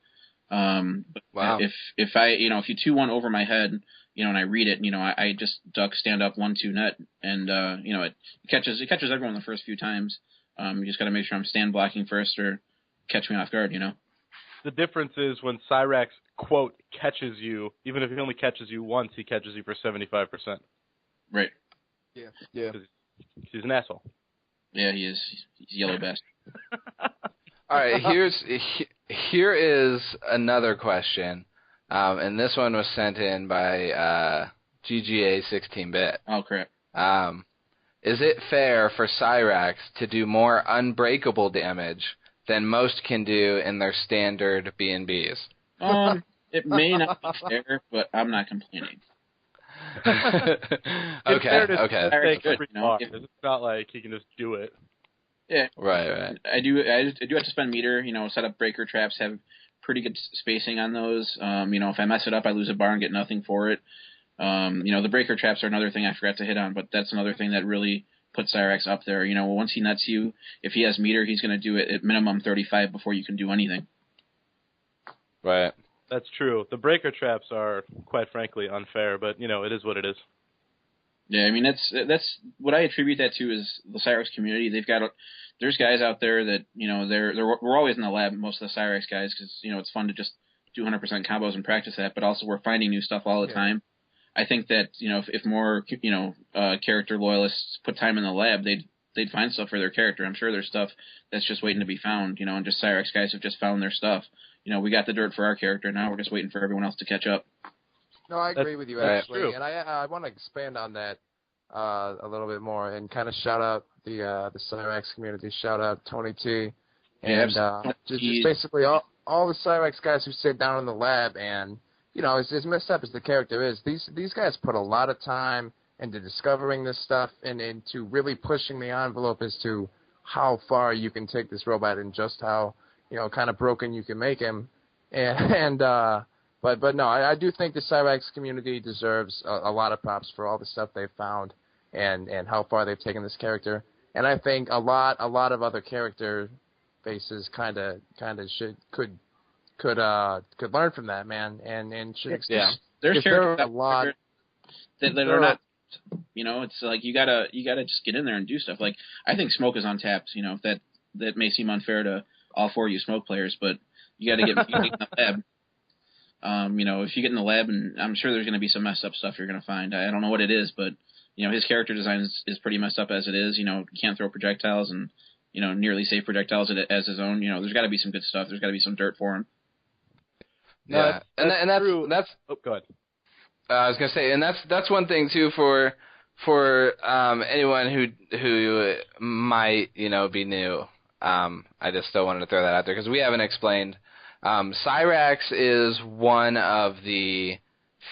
Wow. If you 2-1 over my head, and I read it, I just duck, stand up, 1-2 net, and it catches everyone the first few times. You just got to make sure I'm stand blocking first or catch me off guard. The difference is when Cyrax, quote, catches you, even if he only catches you once, he catches you for 75%. Right. Yeah. He's an asshole. Yeah, he is. He's yellow bastard. All right, here is another question, and this one was sent in by GGA 16-bit. Oh, crap. Is it fair for Cyrax to do more unbreakable damage than most can do in their standard B&Bs? It may not be fair, but I'm not complaining. Okay. It's not like he can just do it. Yeah. Right. I do have to spend meter, set up breaker traps, have pretty good spacing on those. If I mess it up, I lose a bar and get nothing for it. The breaker traps are another thing I forgot to hit on, but that's another thing that really puts Cyrax up there. Once he nuts you, if he has meter, he's going to do it at minimum 35 before you can do anything. Right. That's true. The breaker traps are, quite frankly, unfair, but, it is what it is. Yeah, I mean that's what I attribute that to is the Cyrex community. There's guys out there that we're always in the lab, most of the Cyrex guys, because it's fun to just do 100% combos and practice that, but also we're finding new stuff all the time. I think that if more character loyalists put time in the lab, they'd find stuff for their character. I'm sure there's stuff that's just waiting to be found, and just Cyrex guys have just found their stuff. We got the dirt for our character, now we're just waiting for everyone else to catch up. No, I agree with you, actually, and I want to expand on that a little bit more and kind of shout out the Cyrex community, shout out Tony T, and just basically all the Cyrex guys who sit down in the lab, and as messed up as the character is, these guys put a lot of time into discovering this stuff and into really pushing the envelope as to how far you can take this robot and just how kind of broken you can make him, But no, I do think the Cyrex community deserves a lot of props for all the stuff they've found and how far they've taken this character. And I think a lot of other character bases kind of could learn from that, man, and should. Yeah, there's characters a lot that are not. It's like you gotta just get in there and do stuff. Like I think Smoke is untapped. That may seem unfair to all four of you Smoke players, but you got to get in the lab. If you get in the lab, and I'm sure there's going to be some messed up stuff you're going to find. I don't know what it is, but his character design is pretty messed up as it is. Can't throw projectiles and nearly safe projectiles as his own. There's got to be some good stuff. There's got to be some dirt for him. Yeah, that's true. Oh, go ahead. I was gonna say, and that's one thing too for anyone who might be new. I just still wanted to throw that out there because we haven't explained. Cyrax is one of the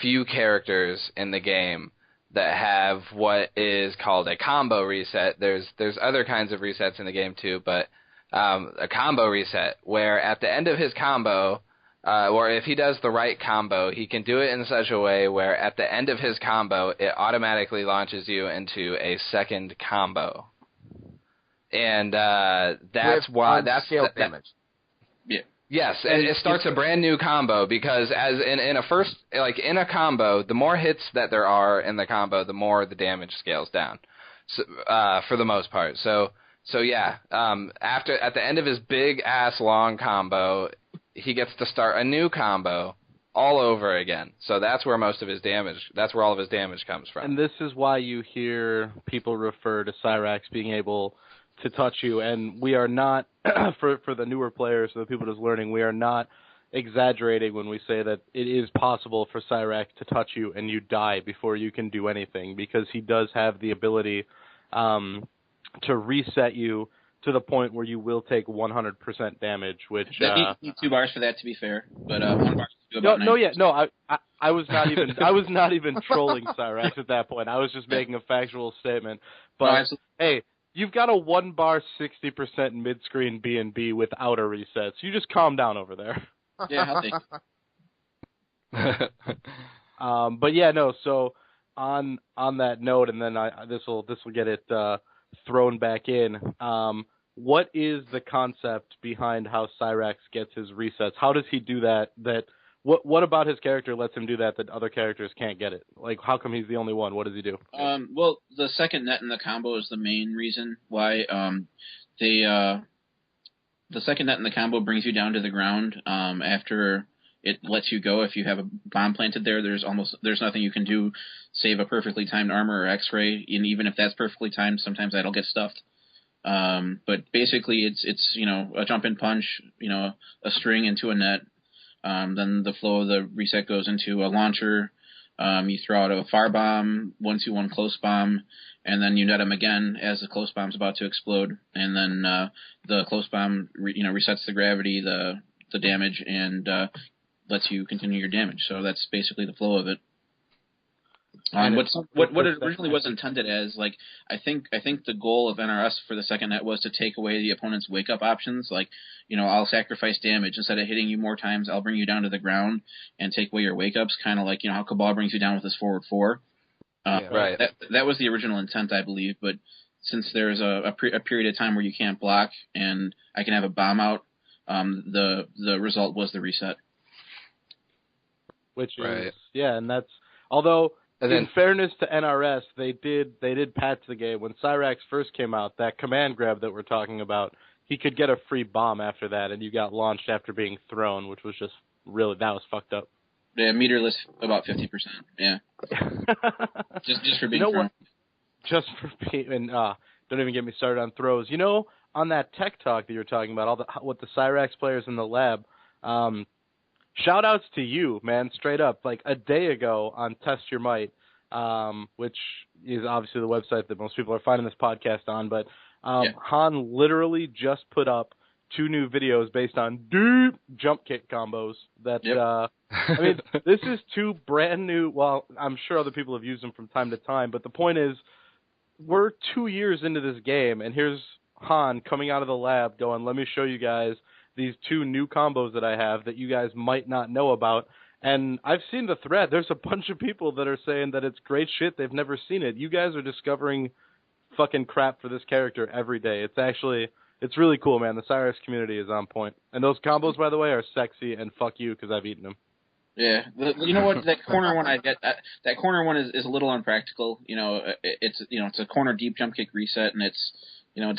few characters in the game that have what is called a combo reset. There's other kinds of resets in the game too, but a combo reset where at the end of his combo, or if he does the right combo, he can do it in such a way where at the end of his combo, it automatically launches you into a second combo. And that's why that's damage. Yeah. Yes, and it starts a brand new combo because as in a combo, the more hits that there are in the combo, the more the damage scales down. So, for the most part. So yeah, at the end of his big ass long combo, he gets to start a new combo all over again. So that's where all of his damage comes from. And this is why you hear people refer to Cyrax being able to touch you, and we are not, for the newer players, for the people just learning, we are not exaggerating when we say that it is possible for Cyrax to touch you and you die before you can do anything, because he does have the ability to reset you to the point where you will take 100% damage, which... You need 2 bars for that, to be fair, but 1 bar to do about I was not even trolling Cyrax at that point. I was just making a factual statement. But, hey... You've got a 1 bar 60% mid-screen B&B without a reset, so you just calm down over there. Yeah, I'll take it. But yeah, no. So on that note, and then this will get it thrown back in. What is the concept behind how Cyrax gets his resets? How does he do that? What about his character lets him do that other characters can't get it? Like, how come he's the only one? What does he do? Well, the second net in the combo is the main reason why. The second net in the combo brings you down to the ground after it lets you go. If you have a bomb planted there, there's nothing you can do save a perfectly timed armor or X-ray. And even if that's perfectly timed, sometimes that'll get stuffed. But basically, it's a jump and punch, a string into a net. Then the flow of the reset goes into a launcher. You throw out a fire bomb, 1-2-1 close bomb, and then you net them again as the close bomb's about to explode. And then the close bomb, resets the gravity, the damage, and lets you continue your damage. So that's basically the flow of it. What it originally was intended as, like, I think the goal of NRS for the second net was to take away the opponent's wake up options. Like, I'll sacrifice damage instead of hitting you more times. I'll bring you down to the ground and take away your wake ups, kind of like how Cabal brings you down with his forward 4. Right. That was the original intent, I believe. But since there's a period of time where you can't block and I can have a bomb out, the result was the reset. Which is right. Yeah, and that's although. in fairness to NRS, they did patch the game. When Cyrax first came out, that command grab that we're talking about, he could get a free bomb after that, and you got launched after being thrown, which was just really, that was fucked up. Yeah, meterless about 50%. Yeah. just for being thrown. What? Just for being, and don't even get me started on throws. On that tech talk that you're talking about, what the Cyrax players in the lab, shout outs to you, man, straight up. Like a day ago on Test Your Might, which is obviously the website that most people are finding this podcast on, but Han literally just put up 2 new videos based on deep jump kick combos that, I mean, this is 2 brand new, well, I'm sure other people have used them from time to time, but the point is, we're 2 years into this game, and here's Han coming out of the lab going, let me show you guys these 2 new combos that I have that you guys might not know about. And I've seen the thread. There's a bunch of people that are saying that it's great shit. They've never seen it. You guys are discovering fucking crap for this character every day. It's really cool, man. The Cyrax community is on point. And those combos, by the way, are sexy, and fuck you, because I've eaten them. Yeah, you know what? That corner one I get. That corner one is a little unpractical. It's a corner deep jump kick reset, and it's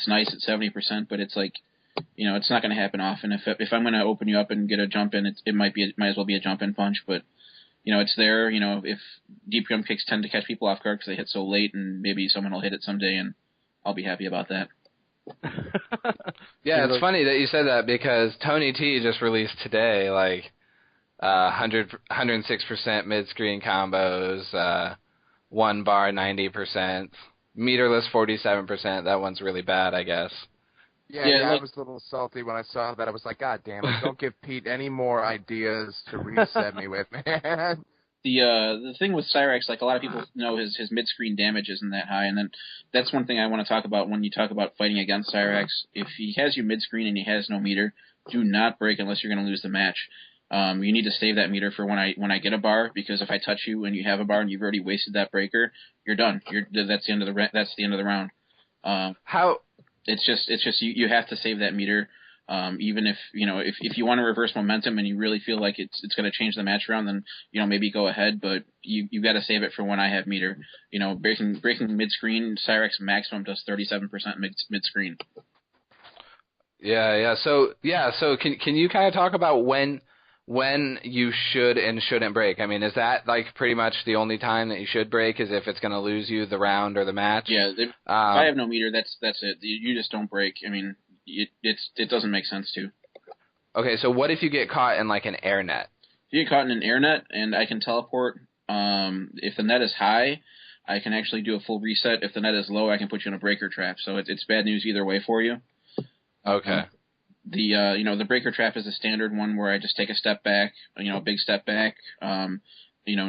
nice at 70%, but it's like, it's not going to happen often. If I'm going to open you up and get a jump in, it might as well be a jump in punch, but it's there. If deep jump kicks tend to catch people off guard because they hit so late, and maybe someone will hit it someday, and I'll be happy about that. Yeah, it's funny that you said that because Tony T just released today, 106% mid-screen combos, 1 bar 90%, meterless 47%. That one's really bad, I guess. Yeah, I was a little salty when I saw that. I was like, God damn it, don't give Pete any more ideas to reset me with, man. The thing with Cyrax, like a lot of people know, his mid-screen damage isn't that high, and then that's one thing I want to talk about when you talk about fighting against Cyrax. If he has you mid-screen and he has no meter, do not break unless you're going to lose the match. You need to save that meter for when I get a bar, because if I touch you and you have a bar and you've already wasted that breaker, you're done. That's the end of the round. It's just you have to save that meter. Even if you want to reverse momentum and you really feel like it's going to change the match around, then maybe go ahead, but you got to save it for when I have meter. Breaking mid screen, Cyrax maximum does 37% mid screen. Yeah. So can you kind of talk about when you should and shouldn't break? I mean, is that like pretty much the only time that you should break, is if it's going to lose you the round or the match? Yeah, if I have no meter, that's it. You just don't break. I mean, it doesn't make sense to. Okay, so what if you get caught in like an air net? If you get caught in an air net and I can teleport, if the net is high, I can actually do a full reset. If the net is low, I can put you in a breaker trap. So it's bad news either way for you. Okay. The breaker trap is a standard one where I just take a step back, a big step back, and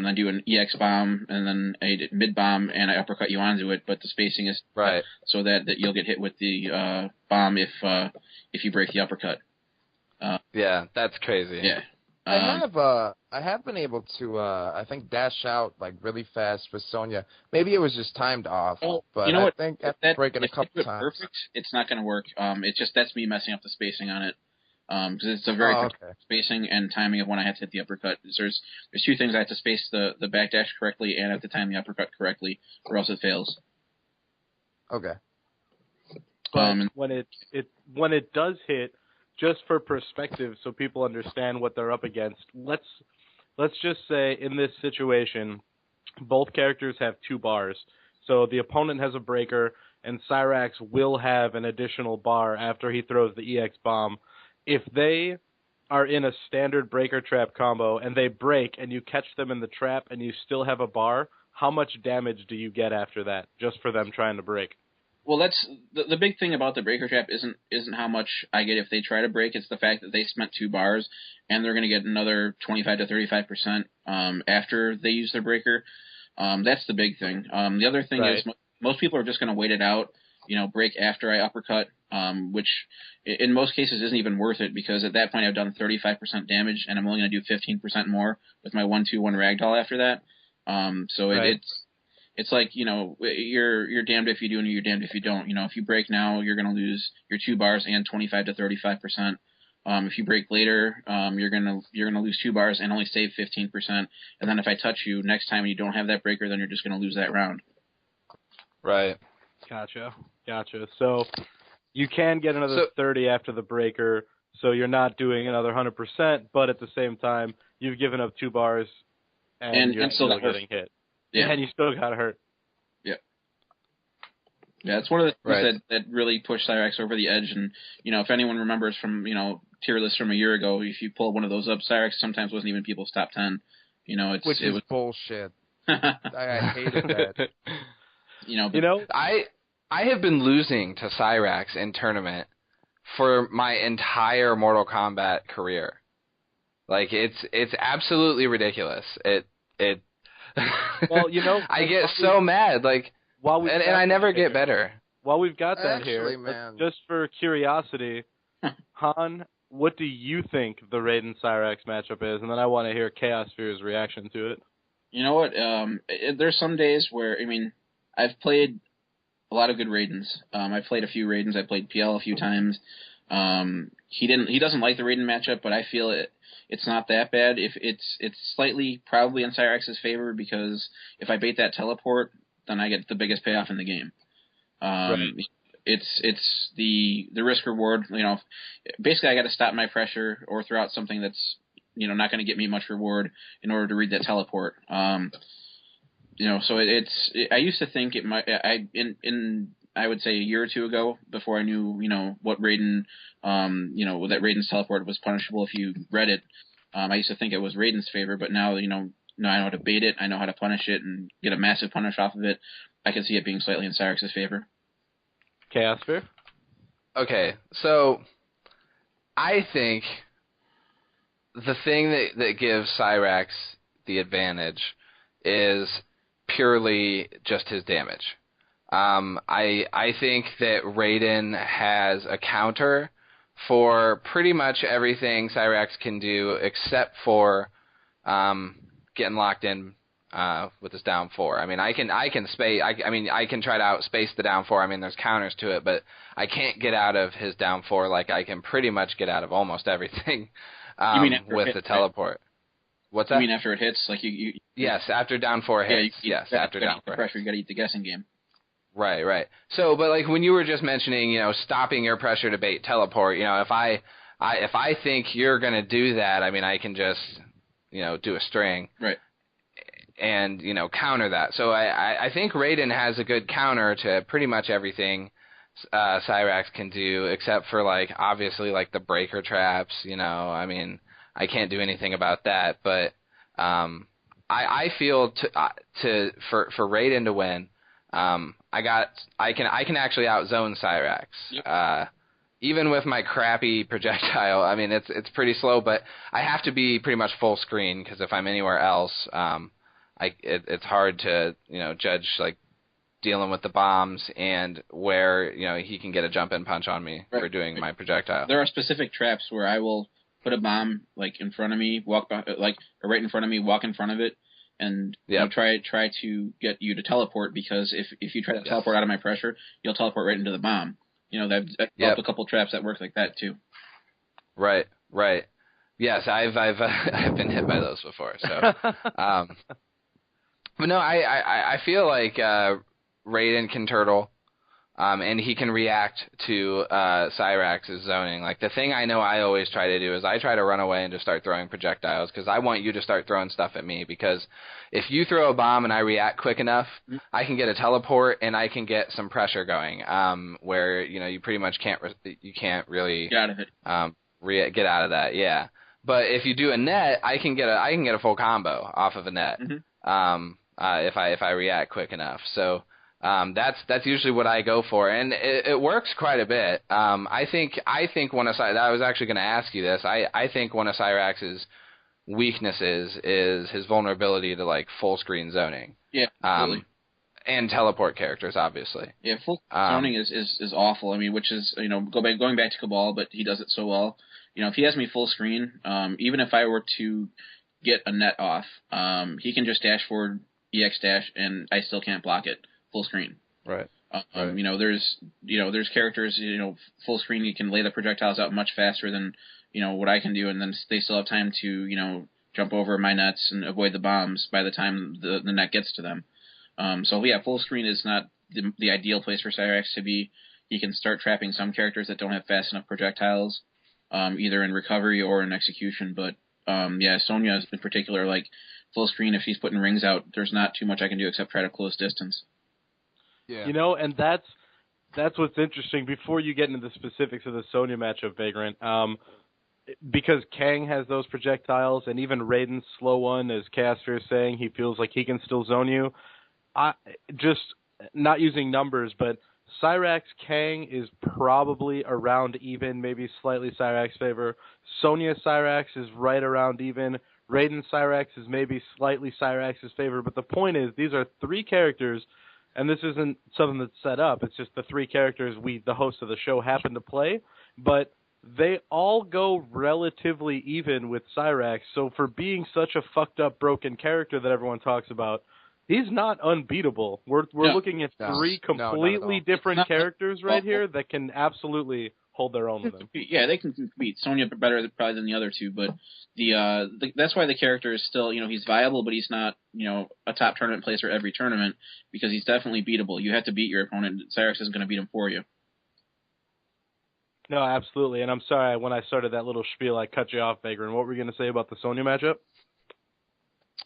I do an EX bomb and then a mid bomb and I uppercut you onto it, but the spacing is right so that you'll get hit with the bomb if you break the uppercut. Yeah, that's crazy. Yeah. I have been able to I think dash out like really fast with Sonya. Maybe it was just timed off, but I think after breaking a couple times, perfect, it's not going to work. It's just that's me messing up the spacing on it. Because it's a very spacing and timing of when I have to hit the uppercut. There's 2 things: I have to space the backdash correctly and I have to time the uppercut correctly, or else it fails. Okay. But when it does hit, just for perspective, so people understand what they're up against, let's just say in this situation, both characters have 2 bars. So the opponent has a breaker, and Cyrax will have an additional bar after he throws the EX bomb. If they are in a standard breaker trap combo and they break and you catch them in the trap and you still have a bar, how much damage do you get after that, just for them trying to break? Well, that's the big thing about the breaker trap isn't how much I get if they try to break. It's the fact that they spent 2 bars and they're going to get another 25 to 35% after they use their breaker. That's the big thing. The other thing is most people are just going to wait it out, break after I uppercut, which in most cases isn't even worth it, because at that point I've done 35% damage and I'm only going to do 15% more with my 1-2-1 ragdoll after that. It's like, you're damned if you do and you're damned if you don't. If you break now, you're going to lose your 2 bars and 25 to 35%. If you break later, you're gonna lose 2 bars and only save 15%. And then if I touch you next time and you don't have that breaker, then you're just gonna lose that round. Right. Gotcha. So you can get another 30 after the breaker, so you're not doing another 100%, but at the same time, you've given up 2 bars and you're still getting hit. Yeah. And you still got hurt. Yeah, it's one of the things that really pushed Cyrax over the edge. And, if anyone remembers from, tier lists from a year ago, if you pull one of those up, Cyrax sometimes wasn't even people's top 10. Which is bullshit. I hated that. I have been losing to Cyrax in tournament for my entire Mortal Kombat career. Like, it's absolutely ridiculous. Well, I get so mad, like, and I never get better. While we've got that here, man. just for curiosity, Han, what do you think the Raiden Cyrax matchup is? And then I want to hear Chaosphere's reaction to it. You know what? There's some days where, I've played a lot of good Raidens. I've played a few Raidens. I played PL a few times. He doesn't like the Raiden matchup, but I feel it's not that bad. If it's slightly probably in Cyrax's favor, because if I bait that teleport, then I get the biggest payoff in the game. Right. It's the risk reward. Basically I got to stop my pressure or throw out something that's not going to get me much reward in order to read that teleport. So I used to think it might. I would say a year or two ago, before I knew what Raiden, that Raiden's teleport was punishable if you read it. I used to think it was Raiden's favor, but now I know how to bait it. I know how to punish it and get a massive punish off of it. I can see it being slightly in Cyrax's favor. Chaosphere? Okay, so I think the thing that gives Cyrax the advantage is purely just his damage. I think that Raiden has a counter for pretty much everything Cyrax can do, except for getting locked in with his down 4. I mean, I can try to outspace the down 4. I mean, there's counters to it, but I can't get out of his down 4 like I can pretty much get out of almost everything with the teleport. Right? What's that? You mean after it hits? Like you Yes, after down 4 hits. After down 4 pressure, you got to eat the guessing game. Right. So, but like when you were just mentioning, stopping your pressure to bait teleport, if I think you're gonna do that, I mean, I can just do a string. Right. And, counter that. So I think Raiden has a good counter to pretty much everything Cyrax can do, except for, obviously, the breaker traps, I mean, I can't do anything about that. But I feel for Raiden to win, I can actually outzone Cyrax. Yep. Even with my crappy projectile, I mean, it's pretty slow, but I have to be pretty much full screen, because if I'm anywhere else, it's hard to judge dealing with the bombs and where he can get a jump in punch on me for doing my projectile. There are specific traps where I will put a bomb in front of me, walk by, or right in front of me, walk in front of it, and try to get you to teleport, because if you try to teleport out of my pressure, you'll teleport right into the bomb. I've built a couple traps that work like that too. Right. Yes, I've been hit by those before. So, but no, I feel like Raiden can turtle, and he can react to Cyrax's zoning. The thing I know I always try to do is I try to run away and just start throwing projectiles, because I want you to start throwing stuff at me, because if you throw a bomb and I react quick enough, I can get a teleport and I can get some pressure going, where you pretty much can't really get out of it. Get out of that, yeah. But if you do a net, I can get a full combo off of a net, if I react quick enough. So that's usually what I go for, and it works quite a bit. I think one of I was actually going to ask you this. I think one of Cyrax's weaknesses is his vulnerability to full screen zoning. Yeah. Really. And teleport characters, obviously. Yeah, full zoning is awful. I mean, which is going back to Cabal, but he does it so well. If he has me full screen, even if I were to get a net off, he can just dash forward, EX dash, and I still can't block it full screen. Right. Right. There's characters, full screen, you can lay the projectiles out much faster than, what I can do, and then they still have time to, jump over my nets and avoid the bombs by the time the net gets to them. So yeah, full screen is not the ideal place for Cyrax to be. He can start trapping some characters that don't have fast enough projectiles, either in recovery or in execution. But Sonya in particular, like full screen, if she's putting rings out, there's not too much I can do except try to close distance. Yeah. And that's what's interesting. Before you get into the specifics of the Sonya matchup, Vagrant, because Kang has those projectiles, and even Raiden's slow one, as Chaosphere is saying, he feels like he can still zone you. Just not using numbers, but Cyrax Kang is probably around even, maybe slightly Cyrax favor. Sonya Cyrax is right around even. Raiden Cyrax is maybe slightly Cyrax's favor. But the point is, these are three characters, and this isn't something that's set up. It's just the three characters the host of the show, happen to play. But they all go relatively even with Cyrax. So for being such a fucked up, broken character that everyone talks about, he's not unbeatable. We're looking at three completely different characters right here that can absolutely hold their own with him. Yeah, they can compete. Sonya better probably than the other two, but that's why the character is still, he's viable, but he's not, a top tournament placer every tournament, because he's definitely beatable. You have to beat your opponent. Cyrax isn't going to beat him for you. No, absolutely. And I'm sorry, when I started that little spiel, I cut you off, Vagrant. What were you going to say about the Sonya matchup?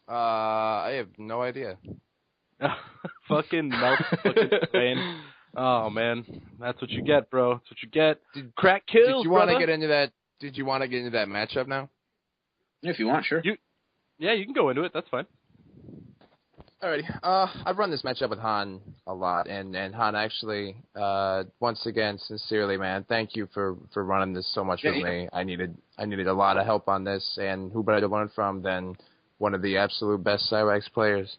I have no idea. Fucking melt fucking brain. Oh man, that's what you get, bro. That's what you get. Crack kills. Did you want to get into that? Did you want to get into that matchup now? If you want, sure. You can go into it. That's fine. Alrighty. I've run this matchup with Han a lot, and Han actually, once again, sincerely, man, thank you for running this so much with me. I needed a lot of help on this, and who better to learn from than one of the absolute best Cyrax players.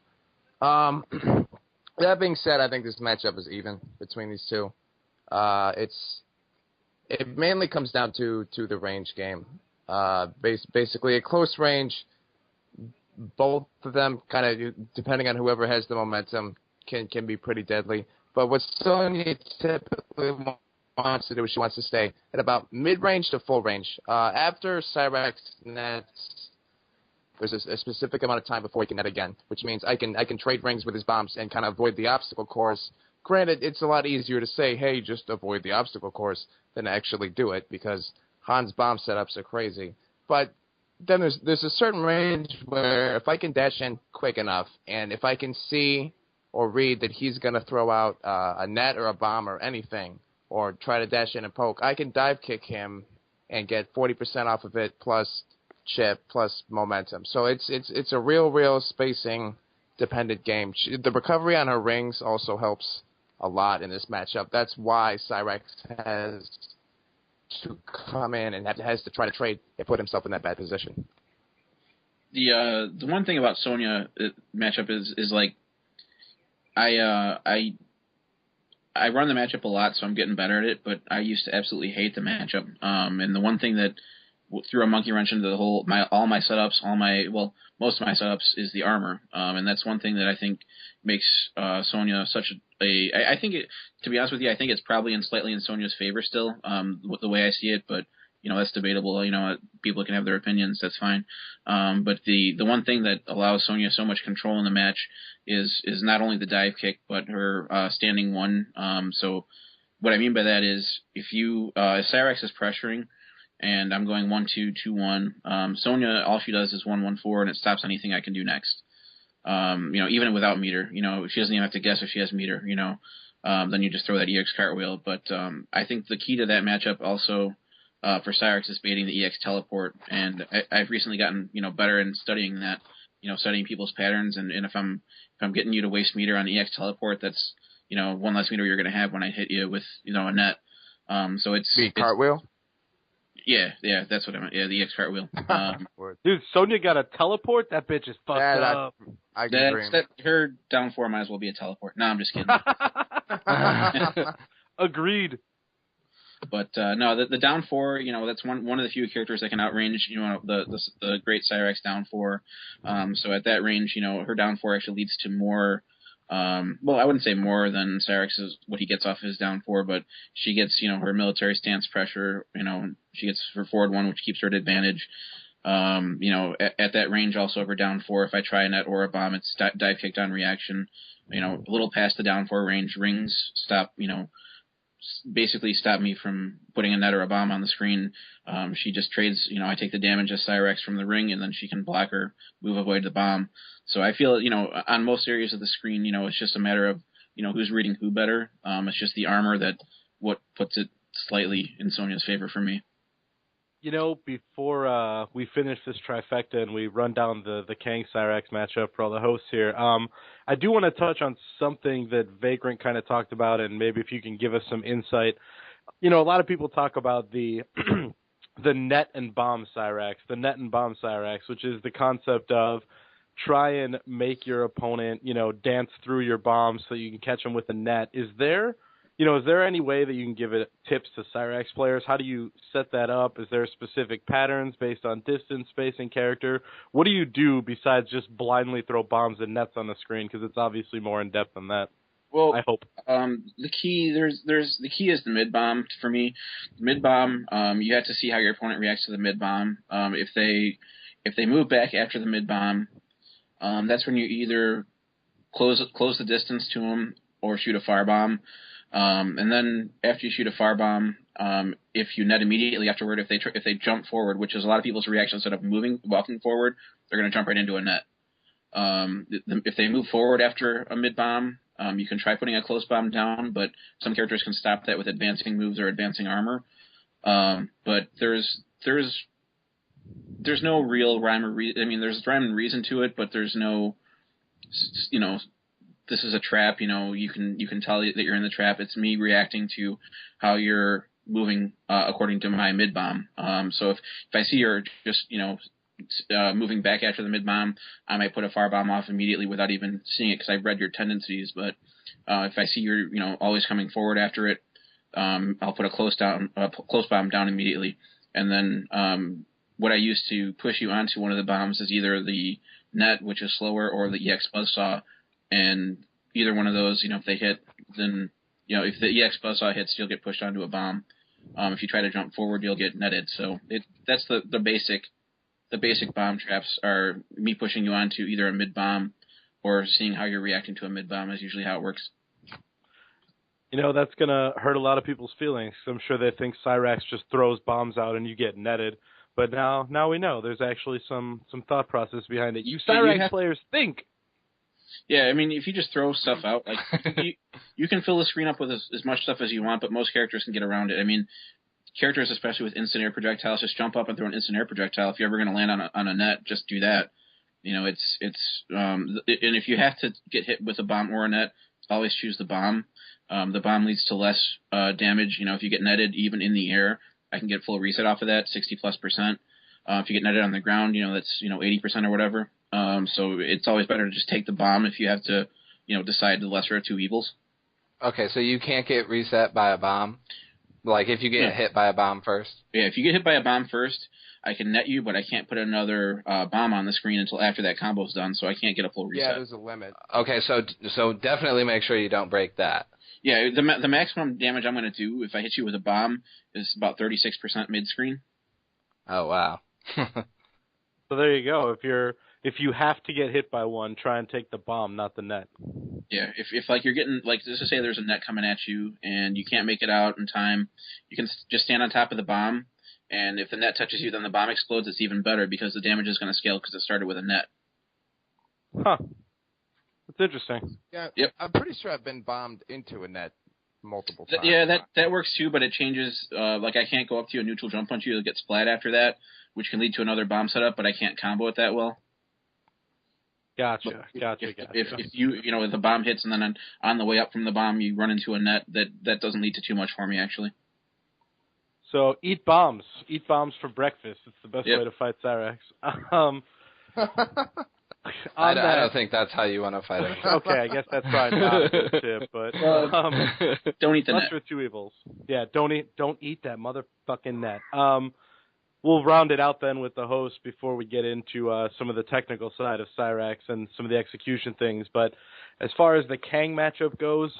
That being said, I think this matchup is even between these two. It mainly comes down to the range game. Basically, at close range, both of them, kind of depending on whoever has the momentum, can be pretty deadly. But what Sonya typically wants to do is she wants to stay at about mid-range to full range. After Cyrax nets, there's a specific amount of time before he can net again, which means I can trade rings with his bombs and kind of avoid the obstacle course. Granted, it's a lot easier to say, hey, just avoid the obstacle course than to actually do it, because Han's bomb setups are crazy. But then there's a certain range where if I can dash in quick enough, and if I can see or read that he's going to throw out a net or a bomb or anything, or try to dash in and poke, I can dive kick him and get 40% off of it, plus chip, plus momentum. So it's a real spacing dependent game. The recovery on her rings also helps a lot in this matchup. That's why Cyrax has to come in and has to try to trade and put himself in that bad position. The one thing about Sonya matchup is like I run the matchup a lot, so I'm getting better at it. But I used to absolutely hate the matchup. And the one thing that threw a monkey wrench into all my setups, most of my setups is the armor. And that's one thing that I think makes Sonya such I think to be honest with you, I think it's probably slightly in Sonya's favor still, the way I see it, but that's debatable. People can have their opinions, that's fine. But the one thing that allows Sonya so much control in the match is not only the dive kick, but her standing one. So what I mean by that is if Cyrax is pressuring and I'm going 1-2, 2-1, Sonya, all she does is 1-1-4, and it stops anything I can do next. Even without meter, she doesn't even have to guess if she has meter, then you just throw that EX cartwheel. But I think the key to that matchup also for Cyrax is baiting the EX teleport, and I've recently gotten better in studying that, studying people's patterns, and if I'm getting you to waste meter on the EX teleport, that's one less meter you're going to have when I hit you with a net. So it's cartwheel. Yeah, that's what I meant. Yeah, the EX cartwheel. Dude, Sonya got a teleport? That bitch is fucked up. I can dream. Her down 4 might as well be a teleport. No, I'm just kidding. Agreed. But no, the down 4, that's one of the few characters that can outrange, the great Cyrax down 4. So at that range, her down 4 actually leads to more Well, I wouldn't say more than Cyrex is what he gets off his down 4, but she gets, her military stance pressure, she gets her forward 1, which keeps her at advantage. At that range also of her down 4, if I try a net or a bomb, it's dive kicked on reaction. A little past the down 4 range, rings stop, basically stop me from putting a net or a bomb on the screen. She just trades, I take the damage as Cyrex from the ring, and then she can block or move avoid the bomb. So I feel, on most areas of the screen, it's just a matter of, who's reading who better. It's just the armor that what puts it slightly in Sonya's favor for me. Before we finish this trifecta and we run down the Kang Cyrax matchup for all the hosts here, I do want to touch on something that Vagrant kind of talked about, and maybe if you can give us some insight. A lot of people talk about the the net and bomb Cyrax, which is the concept of try and make your opponent, dance through your bombs so you can catch them with a net. Is there any way that you can give tips to Cyrax players? How do you set that up? Is there specific patterns based on distance, space, and character? What do you do besides just blindly throw bombs and nets on the screen? Because it's obviously more in depth than that. Well, I hope. The key the key is the mid bomb for me. Mid bomb, you have to see how your opponent reacts to the mid bomb. If they move back after the mid bomb, that's when you either close the distance to them or shoot a firebomb. And then after you shoot a firebomb, if you net immediately afterward, if they jump forward, which is a lot of people's reaction, instead of walking forward, they're going to jump right into a net. If they move forward after a mid bomb, you can try putting a close bomb down, but some characters can stop that with advancing moves or advancing armor. But there's no real rhyme or reason. I mean, there's rhyme and reason to it, but there's no, this is a trap. You can tell that you're in the trap. It's me reacting to how you're moving according to my mid bomb. So if I see you're just moving back after the mid bomb, I might put a firebomb off immediately without even seeing it because I've read your tendencies. But if I see you're always coming forward after it, I'll put a close bomb down immediately. And then what I use to push you onto one of the bombs is either the net, which is slower, or the EX buzzsaw. And either one of those, if they hit, then if the EX buzzsaw hits, you'll get pushed onto a bomb. If you try to jump forward, you'll get netted. So that's the basic. The basic bomb traps are me pushing you onto either a mid bomb or seeing how you're reacting to a mid bomb is usually how it works. That's gonna hurt a lot of people's feelings. I'm sure they think Cyrax just throws bombs out and you get netted. But now we know there's actually some thought process behind it. You Cyrax players think. Yeah, I mean, if you just throw stuff out, like you can fill the screen up with as much stuff as you want, but most characters can get around it. I mean, characters, especially with instant air projectiles, just jump up and throw an instant air projectile. If you're ever going to land on a net, just do that. And if you have to get hit with a bomb or a net, always choose the bomb. The bomb leads to less damage. If you get netted even in the air, I can get full reset off of that, 60+%. If you get netted on the ground, that's 80% or whatever. So it's always better to just take the bomb if you have to, decide the lesser of two evils. Okay, so you can't get reset by a bomb? Like if you get hit by a bomb first? Yeah, if you get hit by a bomb first, I can net you, but I can't put another bomb on the screen until after that combo's done, so I can't get a full reset. Yeah, there's a limit. Okay, so definitely make sure you don't break that. Yeah, the maximum damage I'm going to do if I hit you with a bomb is about 36% mid-screen. Oh, wow. So there you go. If you have to get hit by one, try and take the bomb, not the net. Yeah, if like you're getting, like, let's just say there's a net coming at you and you can't make it out in time, you can just stand on top of the bomb, and if the net touches you, then the bomb explodes. It's even better because the damage is going to scale because it started with a net. Huh. That's interesting. Yeah, yep. I'm pretty sure I've been bombed into a net multiple times. Yeah, that works too, but it changes. Like I can't go up to you and neutral jump punch you. You'll get splat after that, which can lead to another bomb setup, but I can't combo it that well. Gotcha. If you if the bomb hits and then on the way up from the bomb you run into a net, that doesn't lead to too much for me actually. So eat bombs. Eat bombs for breakfast. It's the best way to fight Cyrax. I don't think that's how you want to fight him. Okay, I guess that's probably not a good tip, but don't eat the net. Lesser of two evils. Yeah, don't eat that motherfucking net. we'll round it out then with the host before we get into some of the technical side of Cyrax and some of the execution things. But as far as the Kang matchup goes,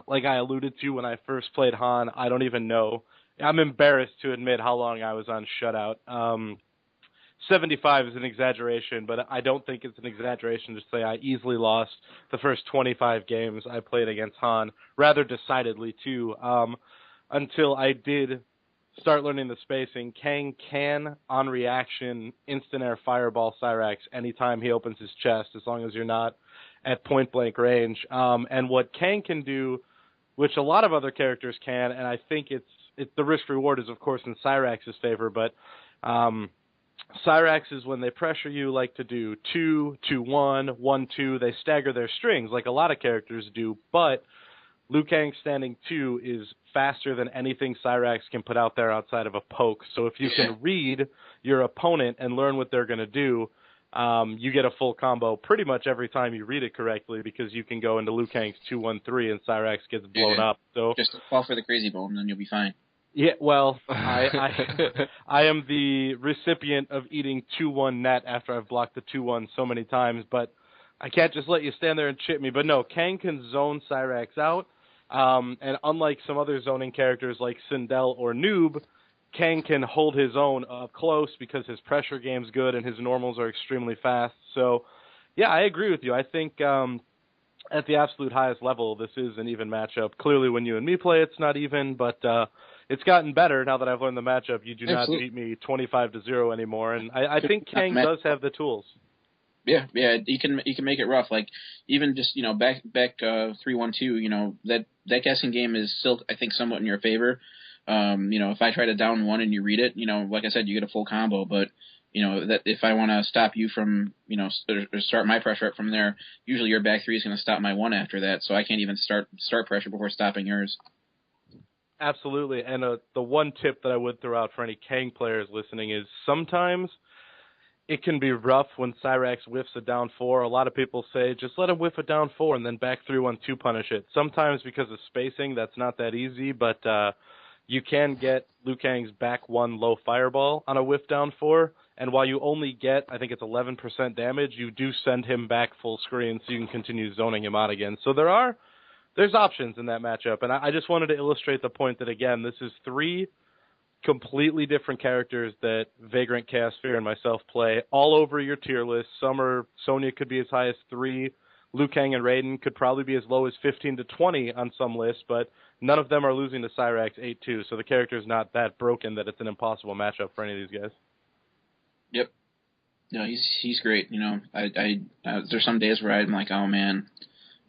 like I alluded to when I first played Han, I don't even know. I'm embarrassed to admit how long I was on shutout. 75 is an exaggeration, but I don't think it's an exaggeration to say I easily lost the first 25 games I played against Han, rather decidedly too, until I did start learning the spacing. Kang can, on reaction, instant air fireball Cyrax anytime he opens his chest, as long as you're not at point-blank range. And what Kang can do, which a lot of other characters can, and I think it's the risk-reward is, of course, in Cyrax's favor, but Cyraxes, when they pressure you, like to do 2-2-1, 1-2. They stagger their strings like a lot of characters do, but Liu Kang standing 2 is faster than anything Cyrax can put out there outside of a poke. So if you can read your opponent and learn what they're going to do, you get a full combo pretty much every time you read it correctly, because you can go into Liu Kang's 2-1-3 and Cyrax gets blown up. So just fall for the crazy bone, and then you'll be fine. Yeah, well, I am the recipient of eating 2-1 net after I've blocked the 2-1 so many times, but I can't just let you stand there and chip me. But no, Kang can zone Cyrax out, and unlike some other zoning characters like Sindel or Noob, Kang can hold his own up close because his pressure game's good and his normals are extremely fast. So, yeah, I agree with you. I think at the absolute highest level, this is an even matchup. Clearly, when you and me play, it's not even, but it's gotten better now that I've learned the matchup. You do not beat me 25-0 anymore, and I think Kang does have the tools. Yeah, you can make it rough. Like even just back 3-1-2. That guessing game is still, I think, somewhat in your favor. If I try to down one and you read it, like I said, you get a full combo. But that if I want to stop you from or start my pressure up from there, usually your back 3 is going to stop my 1 after that. So I can't even start pressure before stopping yours. Absolutely, and the one tip that I would throw out for any Kang players listening is sometimes it can be rough when Cyrax whiffs a down 4. A lot of people say, just let him whiff a down 4 and then back 3-1-2 punish it. Sometimes because of spacing, that's not that easy, but you can get Liu Kang's back 1 low fireball on a whiff down 4, and while you only get, I think it's 11% damage, you do send him back full screen so you can continue zoning him out again. So there's options in that matchup, and I just wanted to illustrate the point that, again, this is 3 completely different characters that Vagrant, Chaosphere, and myself play all over your tier list. Sonya could be as high as 3. Liu Kang and Raiden could probably be as low as 15-20 on some lists, but none of them are losing to Cyrax 8-2, so the character's not that broken that it's an impossible matchup for any of these guys. Yep. No, he's great. There's some days where I'm like, oh man,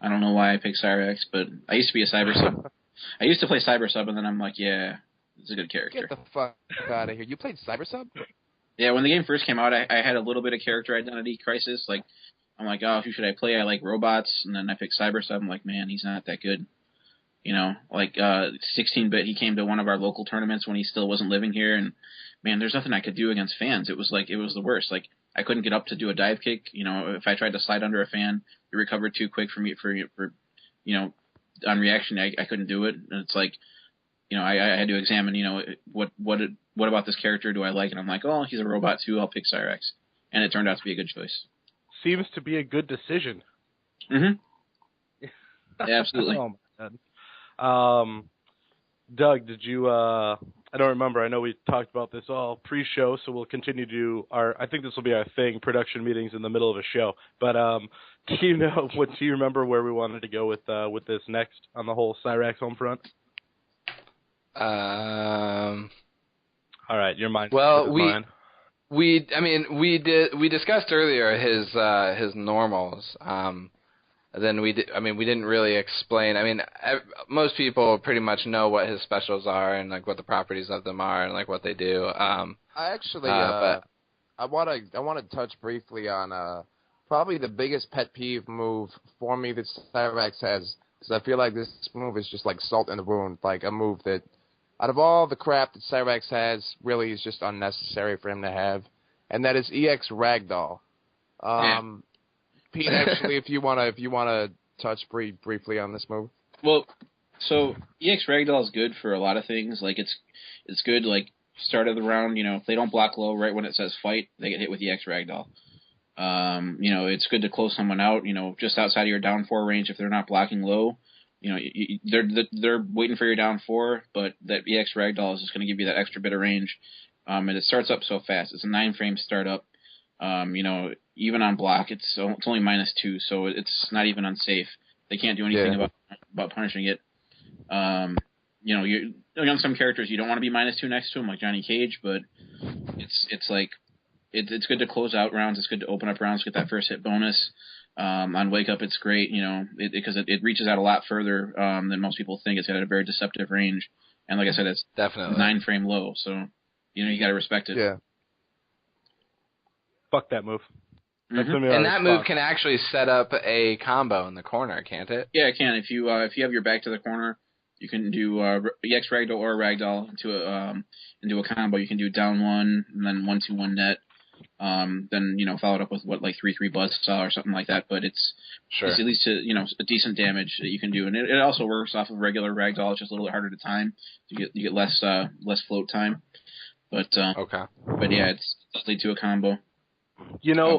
I don't know why I picked Cyrax, but I used to be a cyber sub. I used to play cyber sub, and then I'm like, yeah, it's a good character. Get the fuck out of here! You played cyber sub? Yeah, when the game first came out, I had a little bit of character identity crisis. Like, I'm like, oh, who should I play? I like robots, and then I picked cyber sub. I'm like, man, he's not that good. 16-bit, he came to one of our local tournaments when he still wasn't living here, and man, there's nothing I could do against fans. It was the worst. Like, I couldn't get up to do a dive kick. If I tried to slide under a fan, it recovered too quick for me for on reaction. I couldn't do it. And it's like, I had to examine, what about this character do I like? And I'm like, oh, he's a robot too. I'll pick Cyrax. And it turned out to be a good choice. Seems to be a good decision. Mm-hmm. Yeah, absolutely. Oh my God. Doug, did you, I don't remember. I know we talked about this all pre-show, so we'll continue to do I think this will be our thing, production meetings in the middle of a show. But do you remember where we wanted to go with this next on the whole Cyrax home front? All right, your mind. Well, we discussed earlier his normals. Then we didn't really explain. Most people pretty much know what his specials are and like what the properties of them are and like what they do. I want to touch briefly on probably the biggest pet peeve move for me that Cyrax has, because I feel like this move is just like salt in the wound, like a move that out of all the crap that Cyrax has, really is just unnecessary for him to have, and that is EX Ragdoll. Pete, actually, if you wanna touch briefly on this move. Well, so EX Ragdoll is good for a lot of things. Like it's good. Like start of the round, if they don't block low right when it says fight, they get hit with the X ragdoll. It's good to close someone out, just outside of your down 4 range if they're not blocking low. They're waiting for your down 4, but that EX ragdoll is just going to give you that extra bit of range. And it starts up so fast. It's a 9-frame startup. Even on block, it's only -2, so it's not even unsafe. They can't do anything about punishing it. You on some characters you don't want to be -2 next to them, like Johnny Cage, but it's like it's good to close out rounds. It's good to open up rounds, get that first hit bonus. On Wake Up, it's great, because it reaches out a lot further than most people think. It's got a very deceptive range, and like I said, it's definitely 9-frame low, so you got to respect it. Yeah. Fuck that move. Mm-hmm. And that move can actually set up a combo in the corner, can't it? Yeah, it can. If you have your back to the corner, you can do EX Ragdoll or Ragdoll into a combo. You can do down 1 and then 1-2-1 net. Then follow it up with what, like 3-3 buzzsaw or something like that. But it's at least a decent damage that you can do, and it also works off of regular Ragdoll. It's just a little bit harder to time. You get less float time. But But yeah, it does lead to a combo.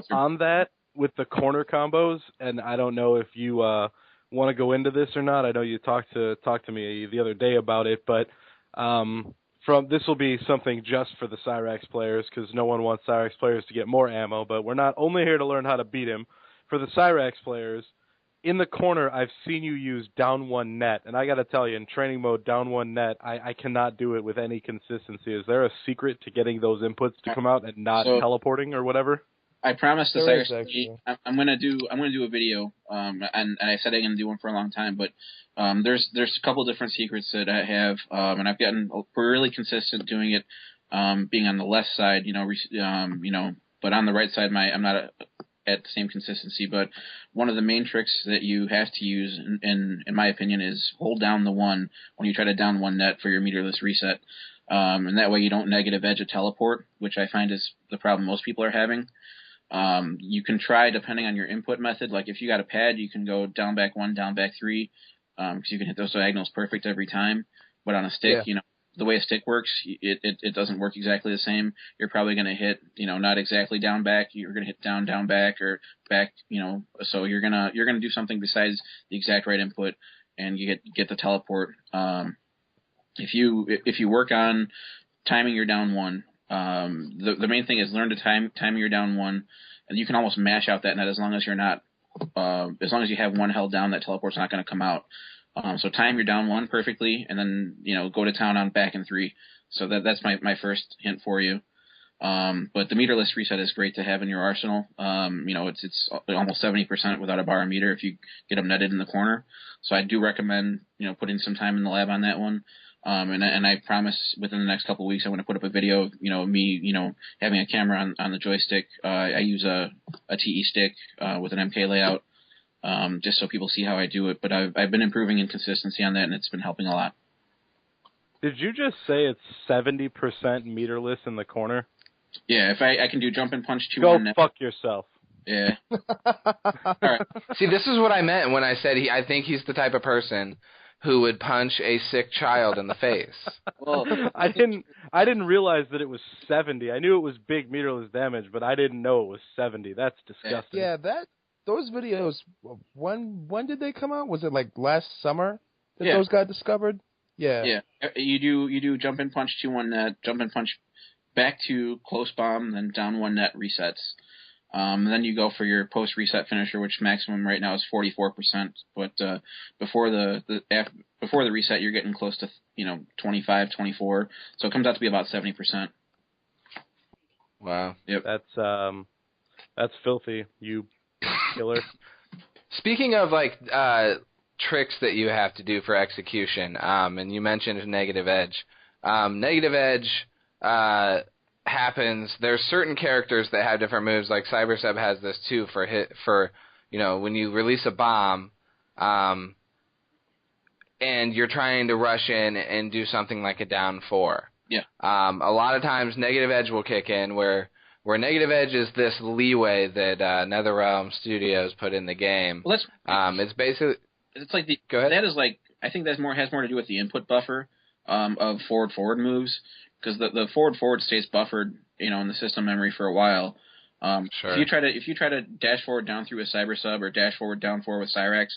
On that, with the corner combos, and I don't know if you want to go into this or not. I know you talked to me the other day about it, but this will be something just for the Cyrax players, because no one wants Cyrax players to get more ammo, but we're not only here to learn how to beat him. For the Cyrax players, in the corner, I've seen you use down 1 net, and I got to tell you, in training mode, down 1 net, I cannot do it with any consistency. Is there a secret to getting those inputs to come out and not teleporting or whatever? I promised the Cyrax I'm gonna do a video, and I said I'm gonna do one for a long time, but there's a couple different secrets that I have, and I've gotten really consistent doing it, being on the left side, but on the right side, I'm not at the same consistency. But one of the main tricks that you have to use, in my opinion, is hold down the 1 when you try to down 1 net for your meterless reset, and that way you don't negative edge a teleport, which I find is the problem most people are having. You can try, depending on your input method, like if you got a pad, you can go down back 1, down back 3, because you can hit those diagonals perfect every time. But on a stick, the way a stick works, it doesn't work exactly the same. You're probably going to hit, not exactly down back. You're going to hit down back, or back, so you're gonna do something besides the exact right input, and you get the teleport. If you work on timing your down 1. The main thing is learn to time your down 1, and you can almost mash out that net as long as you're not, as long as you have 1 held down, that teleport's not going to come out. So time your down 1 perfectly, and then go to town on back in 3. So that's my first hint for you. But the meterless reset is great to have in your arsenal. It's almost 70% without a barometer if you get them netted in the corner. So I do recommend putting some time in the lab on that one. And I promise within the next couple of weeks I'm going to put up a video of me having a camera on the joystick. I use a TE stick with an MK layout, just so people see how I do it. But I've been improving in consistency on that, and it's been helping a lot. Did you just say it's 70% meterless in the corner? Yeah, if I can do jump and punch 2 Go on net. fuck yourself. Yeah. All right. See, this is what I meant when I said I think he's the type of person who would punch a sick child in the face. Well, I didn't realize that it was 70. I knew it was big meterless damage, but I didn't know it was 70. That's disgusting. Yeah, those videos. When did they come out? Was it like last summer that those got discovered? Yeah. Yeah. You do jump and punch 2 on net, jump and punch back to close bomb, then down 1 net resets. Then you go for your post reset finisher, which maximum right now is 44%. But before the reset, you're getting close to 25, 24. So it comes out to be about 70%. Wow. Yep. That's filthy, you killer. Speaking of tricks that you have to do for execution, and you mentioned negative edge. Negative edge happens. There's certain characters that have different moves. Like Cybersub has this too for when you release a bomb, and you're trying to rush in and do something like a down 4. Yeah. A lot of times negative edge will kick in where negative edge is this leeway that NetherRealm Studios put in the game. Well, it's basically like go ahead. That is I think that has more to do with the input buffer of forward moves. because the forward stays buffered, in the system memory for a while. Sure. If you try to dash forward down through a cyber sub or dash forward down forward with Cyrax,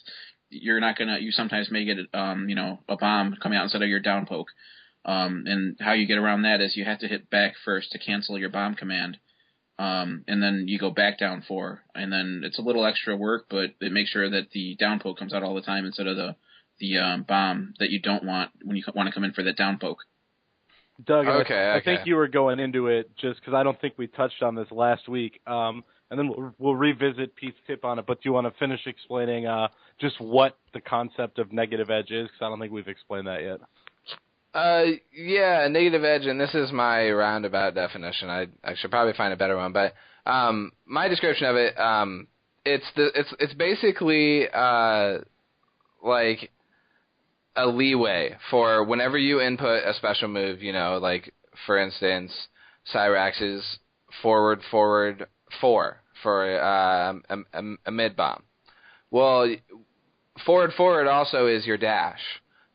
you sometimes may get a bomb coming out instead of your down poke. And how you get around that is you have to hit back first to cancel your bomb command. And then you go back down 4, and then it's a little extra work, but it makes sure that the down poke comes out all the time instead of the bomb that you don't want when you want to come in for that down poke. Doug, okay. I think you were going into it just because I don't think we touched on this last week. And then we'll revisit Pete's tip on it, but do you want to finish explaining just what the concept of negative edge is? Because I don't think we've explained that yet. Yeah, negative edge, and this is my roundabout definition. I should probably find a better one, but my description of it, it's basically like a leeway for whenever you input a special move. Like for instance, Cyrax's forward 4 for a mid bomb. Well, forward also is your dash.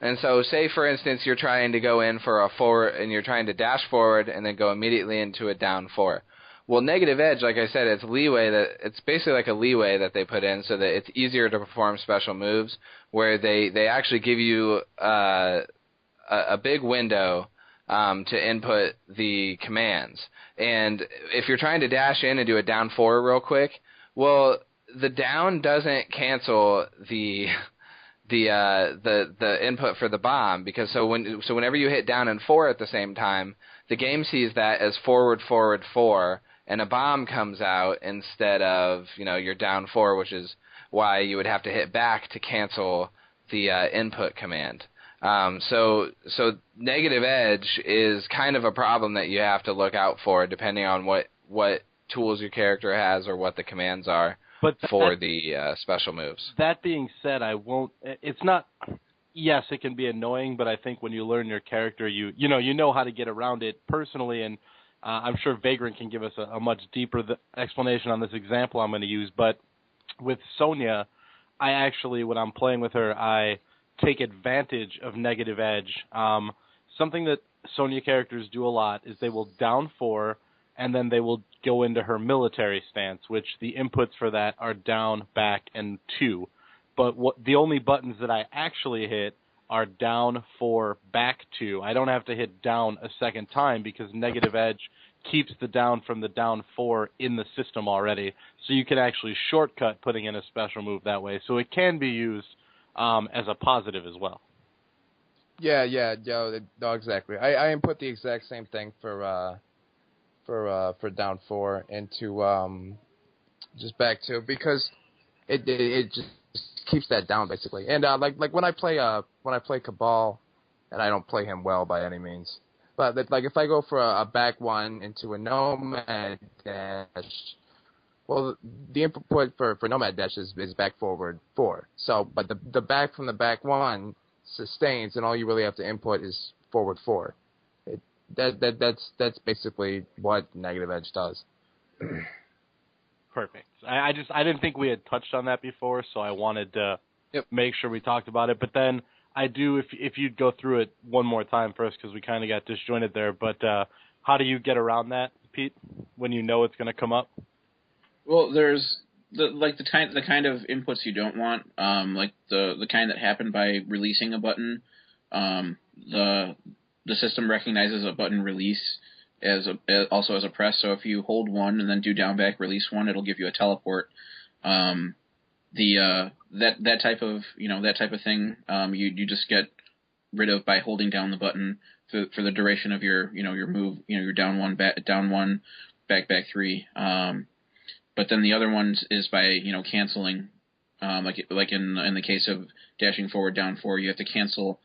And so, say for instance, you're trying to go in for a 4, and you're trying to dash forward and then go immediately into a down 4. Well, negative edge, like I said, it's basically like a leeway that they put in so that it's easier to perform special moves, where they actually give you a big window to input the commands. And if you're trying to dash in and do a down 4 real quick, well, the down doesn't cancel the input for the bomb, because whenever you hit down and 4 at the same time, the game sees that as forward 4, and a bomb comes out instead of your down 4, which is why you would have to hit back to cancel the input command. So negative edge is kind of a problem that you have to look out for depending on what tools your character has or what the commands are. But for the special moves. That being said, it's not. Yes, it can be annoying, but I think when you learn your character, you know how to get around it personally, and I'm sure Vagrant can give us a much deeper explanation on this example I'm going to use. But with Sonya, I actually, when I'm playing with her, I take advantage of negative edge. Something that Sonya characters do a lot is they will down 4, and then they will go into her military stance, which the inputs for that are down, back, and 2. But the only buttons that I actually hit are down, 4, back 2. I don't have to hit down a second time because negative edge keeps the down from the down 4 in the system already. So you can actually shortcut putting in a special move that way. So it can be used as a positive as well. Yeah, no, exactly. I input the exact same thing for down 4 into just back 2 because it just keeps that down basically. And like when I play Cabal, and I don't play him well by any means, but like if I go for a back 1 into a Nomad dash, well the input for Nomad dash is back forward 4. So but the back from the back 1 sustains, and all you really have to input is forward 4. That's basically what negative edge does. Perfect. I didn't think we had touched on that before, so I wanted to make sure we talked about it. But then I do, if you'd go through it one more time first, because we kind of got disjointed there. But how do you get around that, Pete, when you know it's going to come up? Well, there's the kind of inputs you don't want, like the kind that happen by releasing a button. The system recognizes a button release also as a press. So if you hold 1 and then do down back release 1, it'll give you a teleport. That type of thing you just get rid of by holding down the button for the duration of your move. Your down 1 back 3. But then the other ones is by canceling. Like in the case of dashing forward down 4, you have to cancel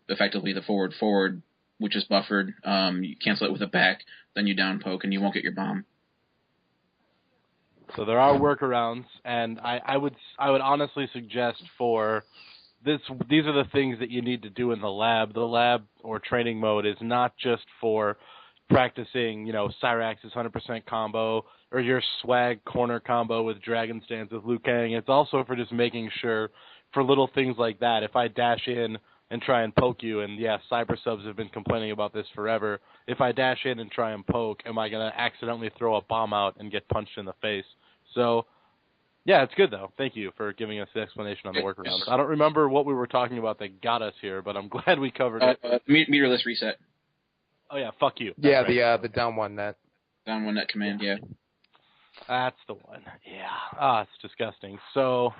effectively the forward, which is buffered. You cancel it with a back, then you down poke, and you won't get your bomb. So there are workarounds, and I would honestly suggest for this, these are the things that you need to do in the lab. The lab or training mode is not just for practicing, Cyrax's 100% combo or your swag corner combo with Dragon Stance with Liu Kang. It's also for just making sure for little things like that. If I dash in and try and poke you. And yeah, cyber subs have been complaining about this forever. If I dash in and try and poke, am I going to accidentally throw a bomb out and get punched in the face? So, yeah, it's good, though. Thank you for giving us the explanation on the workarounds. I don't remember what we were talking about that got us here, but I'm glad we covered it. Meterless reset. Oh, yeah, fuck you. Yeah, right. The down one net. Down one net command, yeah. That's the one. Yeah. It's disgusting. So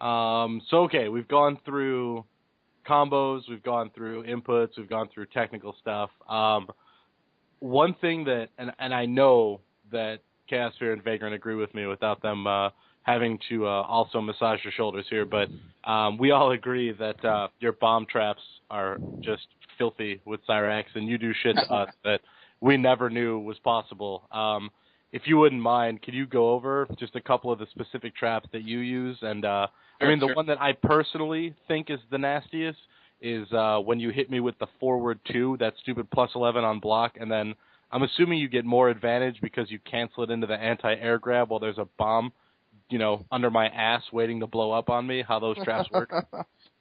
okay, we've gone through combos, we've gone through inputs, we've gone through technical stuff. One thing that, and I know that Chaosphere and Vagrant agree with me without them having to also massage your shoulders here, but we all agree that your bomb traps are just filthy with Cyrax, and you do shit to us that we never knew was possible. If you wouldn't mind, could you go over just a couple of the specific traps that you use? And I mean, the one that I personally think is the nastiest is when you hit me with the forward 2, that stupid +11 on block, and then I'm assuming you get more advantage because you cancel it into the anti-air grab while there's a bomb, under my ass waiting to blow up on me, how those traps work.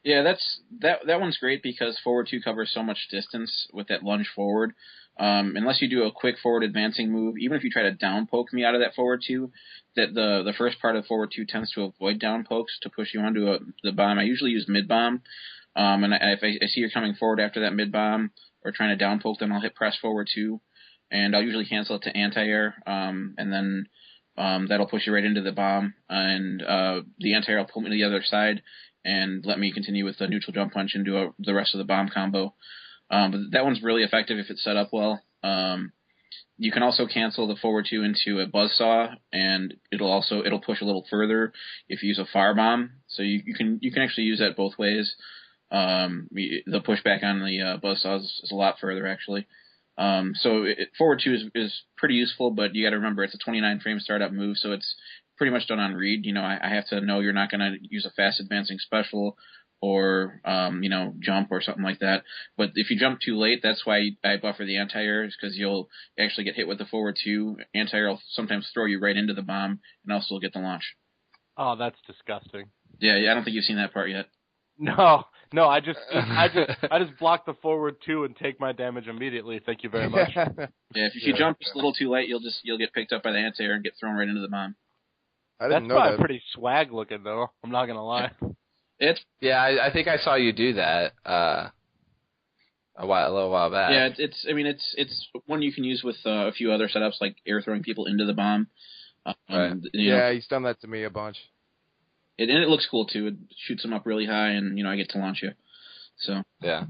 Yeah, that one's great because forward 2 covers so much distance with that lunge forward. Unless you do a quick forward advancing move, even if you try to down poke me out of that forward 2, that the first part of forward 2 tends to avoid down pokes to push you onto the bomb. I usually use mid bomb, and if I see you're coming forward after that mid bomb or trying to down poke, then I'll hit press forward 2, and I'll usually cancel it to anti-air, and then that'll push you right into the bomb, and the anti-air will pull me to the other side and let me continue with the neutral jump punch and do the rest of the bomb combo. But that one's really effective if it's set up well. You can also cancel the forward 2 into a buzzsaw, and it'll push a little further if you use a fire bomb. So you can actually use that both ways. The pushback on the buzzsaw is a lot further actually. So forward 2 is pretty useful, but you got to remember it's a 29 frame startup move, so it's pretty much done on read. I have to know you're not going to use a fast advancing special or jump or something like that. But if you jump too late, that's why I buffer the anti-air, because you'll actually get hit with the forward 2. Anti-air will sometimes throw you right into the bomb and also get the launch. Oh, that's disgusting. Yeah, I don't think you've seen that part yet. No, I just block the forward 2 and take my damage immediately. Thank you very much. Yeah, if you jump just a little too late, you'll get picked up by the anti-air and get thrown right into the bomb. That's probably pretty swag looking though. I'm not gonna lie. I think I saw you do that a little while back. Yeah, it's one you can use with a few other setups like air throwing people into the bomb. Right. He's done that to me a bunch. And it looks cool too. It shoots them up really high, and I get to launch you. So yeah.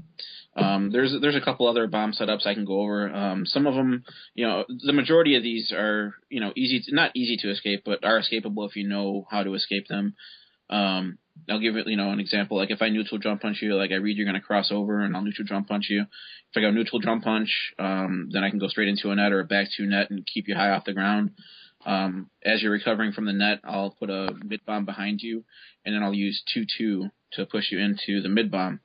There's a couple other bomb setups I can go over. Some of them, the majority of these are not easy to escape, but are escapable if you know how to escape them. I'll give it, an example. Like if I neutral jump punch you, like I read you're going to cross over, and I'll neutral jump punch you. If I go neutral jump punch, then I can go straight into a net or a back 2 net and keep you high off the ground. As you're recovering from the net, I'll put a mid bomb behind you, and then I'll use 2-2 to push you into the mid bomb.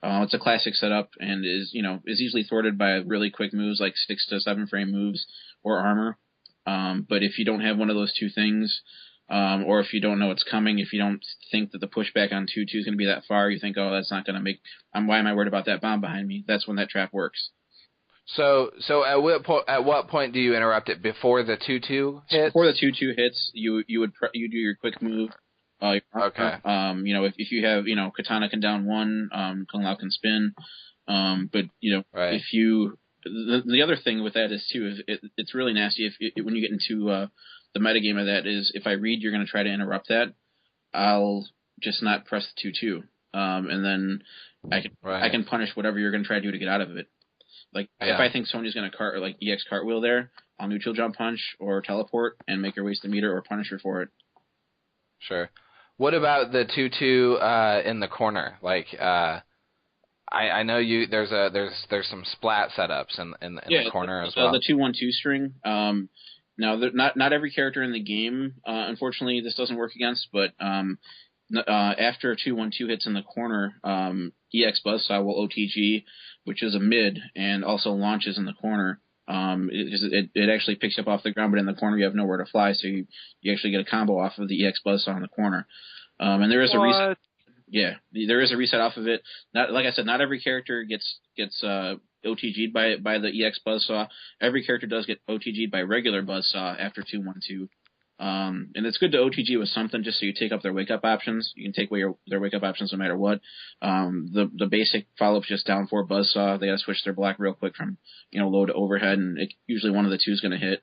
It's a classic setup and is easily thwarted by really quick moves like 6 to 7 frame moves or armor. But if you don't have one of those two things, or if you don't know it's coming, if you don't think that the pushback on 2-2 is going to be that far, you think, oh, that's not going to make. Why am I worried about that bomb behind me? That's when that trap works. So at what point do you interrupt it? Before the 2-2 hits? Before the 2-2 hits, you do your quick move. Okay. If you have Katana can down 1, Kung Lao can spin. But right. If you the other thing with that is too is it's really nasty when you get into the metagame of that is if I read you're going to try to interrupt that, I'll just not press the 2-2, and then I can punish whatever you're going to try to do to get out of it. Like if I think Sonya's going to EX cartwheel there, I'll neutral jump punch or teleport and make her waste the meter or punish her for it. Sure. What about the 2-2 in the corner? Like I know there's some splat setups in the corner as well. The 2-1-2 string. Now, not every character in the game, unfortunately, this doesn't work against. But after 2-1-2 hits in the corner, EX Buzzsaw will OTG, which is a mid, and also launches in the corner. It actually picks you up off the ground, but in the corner you have nowhere to fly, so you actually get a combo off of the EX Buzzsaw in the corner. And there is a reason. Yeah, there is a reset off of it. Not like I said, not every character gets OTG'd by the EX Buzzsaw. Every character does get OTG'd by regular Buzzsaw after 212. And it's good to OTG with something just so you take up their wake up options. You can take away their wake up options no matter what. The basic follow up just down 4 Buzzsaw. They gotta switch their block real quick from low to overhead, and usually one of the two is gonna hit.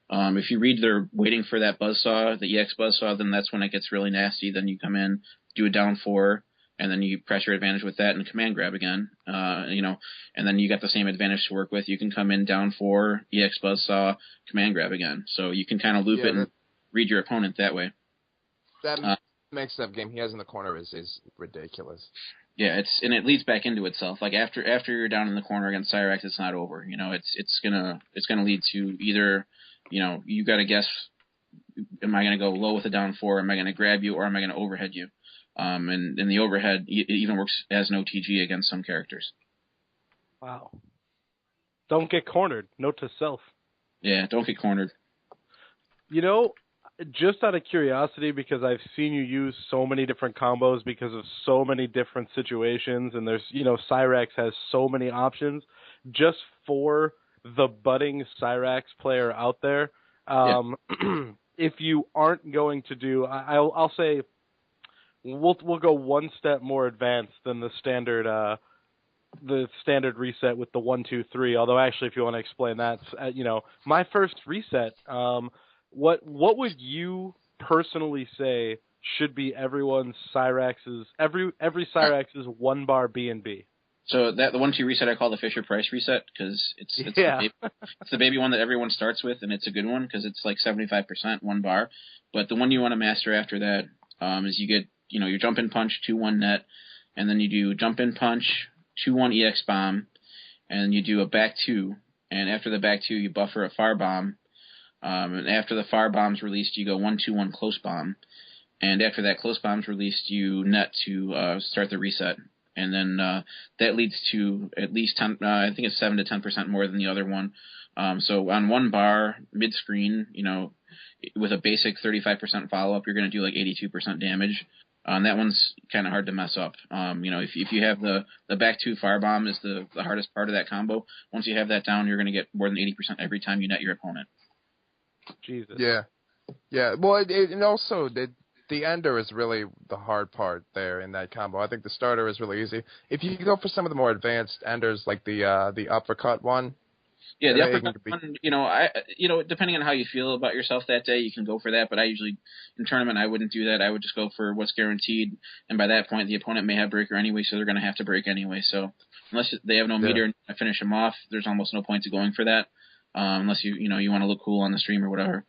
If you read they're waiting for that Buzzsaw, the EX Buzzsaw, then that's when it gets really nasty. Then you come in, do a down 4, and then you press your advantage with that and command grab again. And then you got the same advantage to work with. You can come in down 4, EX Buzzsaw, command grab again. So you can kind of loop it and read your opponent that way. That mix-up game he has in the corner is ridiculous. Yeah, it leads back into itself. Like after you're down in the corner against Cyrax, it's not over. It's gonna lead to either, you got to guess, am I gonna go low with a down 4? Am I gonna grab you, or am I gonna overhead you? And the overhead it even works as an OTG against some characters. Wow. Don't get cornered. Note to self. Yeah, don't get cornered. Just out of curiosity, because I've seen you use so many different combos because of so many different situations, and there's, Cyrax has so many options. Just for the budding Cyrax player out there, if you aren't going to do, I'll say, we'll go one step more advanced than the standard reset with the 1, 2, 3. Although actually, if you want to explain that, my first reset. What would you personally say should be everyone's Cyrax's every Cyrax's 1-bar B&B? So the 1-2 reset I call the Fisher Price reset because it's the baby one that everyone starts with, and it's a good one because it's like 75% 1 bar. But the one you want to master after that is you get your jump in punch 2-1 net, and then you do jump in punch 2-1 EX bomb, and you do a back 2, and after the back 2 you buffer a fire bomb. And after the fire bomb's released, you go 1-2-1 close bomb, and after that close bomb's released, you net to start the reset, and then that leads to at least 10. I think it's 7 to 10% more than the other one. So on 1 bar mid screen, with a basic 35% follow up, you're going to do like 82% damage. That one's kind of hard to mess up. If you have the back 2 firebomb is the hardest part of that combo. Once you have that down, you're going to get more than 80% every time you net your opponent. Jesus. Yeah. Well, and also the ender is really the hard part there in that combo. I think the starter is really easy. If you go for some of the more advanced enders, like the uppercut one. Yeah, the uppercut one. Depending on how you feel about yourself that day, you can go for that. But I usually, in tournament, I wouldn't do that. I would just go for what's guaranteed. And by that point, the opponent may have breaker anyway, so they're going to have to break anyway. So unless they have no meter and I finish them off, there's almost no point to going for that. Unless you want to look cool on the stream or whatever.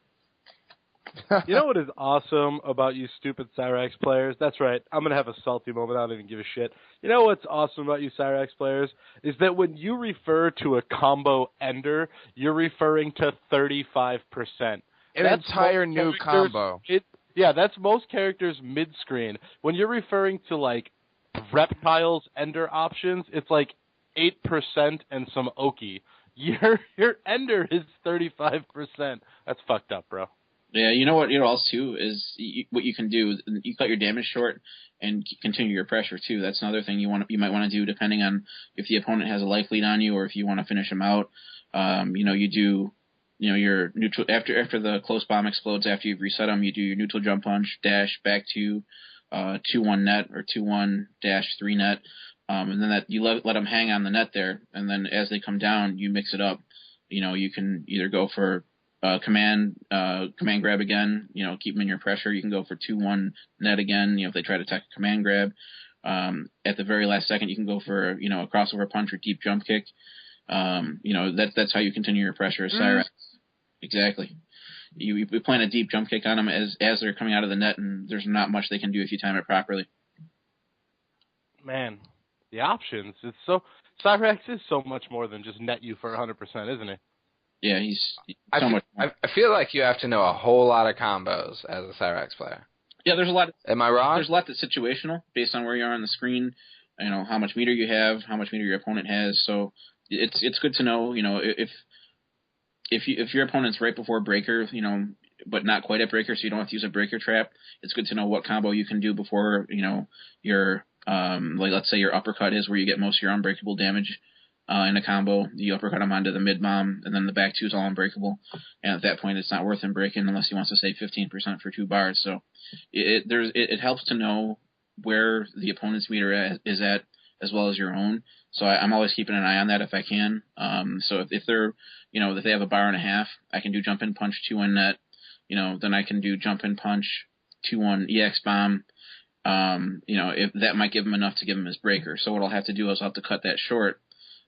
You know what is awesome about you stupid Cyrax players? That's right. I'm going to have a salty moment. I don't even give a shit. You know what's awesome about you Cyrax players? Is that when you refer to a combo ender, you're referring to 35%. An entire new combo. That's most characters mid-screen. When you're referring to, like, Reptiles ender options, it's like 8% and some Oki. Your ender is 35%. That's fucked up, bro. Yeah, you know what else too is what you can do. You cut your damage short and continue your pressure too. That's another thing you might want to do depending on if the opponent has a life lead on you or if you want to finish them out. You do your neutral after the close bomb explodes after you've reset them. You do your neutral jump punch dash back to 2-1 net or 2-1 dash 3 net. And then that you let them hang on the net there, and then as they come down, you mix it up. You can either go for command grab again. Keep them in your pressure. You can go for 2-1 net again. If they try to attack a command grab, at the very last second, you can go for a crossover punch or deep jump kick. That's how you continue your pressure. Cyrax. Exactly. You plan a deep jump kick on them as they're coming out of the net, and there's not much they can do if you time it properly. Man. The options. It's Cyrax is so much more than just net you for 100%, isn't he? Yeah, he's so much more. I feel like you have to know a whole lot of combos as a Cyrax player. Yeah, there's a lot. Am I wrong? There's a lot that's situational based on where you are on the screen. How much meter you have, how much meter your opponent has. So it's good to know. If your opponent's right before breaker, but not quite at breaker, so you don't have to use a breaker trap. It's good to know what combo you can do before, your like let's say your uppercut is where you get most of your unbreakable damage in a combo. You uppercut him onto the mid bomb, and then the back two is all unbreakable. And at that point, it's not worth him breaking unless he wants to save 15% for 2 bars. So it helps to know where the opponent's meter is at as well as your own. So I'm always keeping an eye on that if I can. So if they're, if they have a bar and a half, I can do jump in punch 2-1 net. Then I can do jump in punch 2-1 EX bomb. If that might give him enough to give him his breaker. So what I'll have to do is I'll have to cut that short.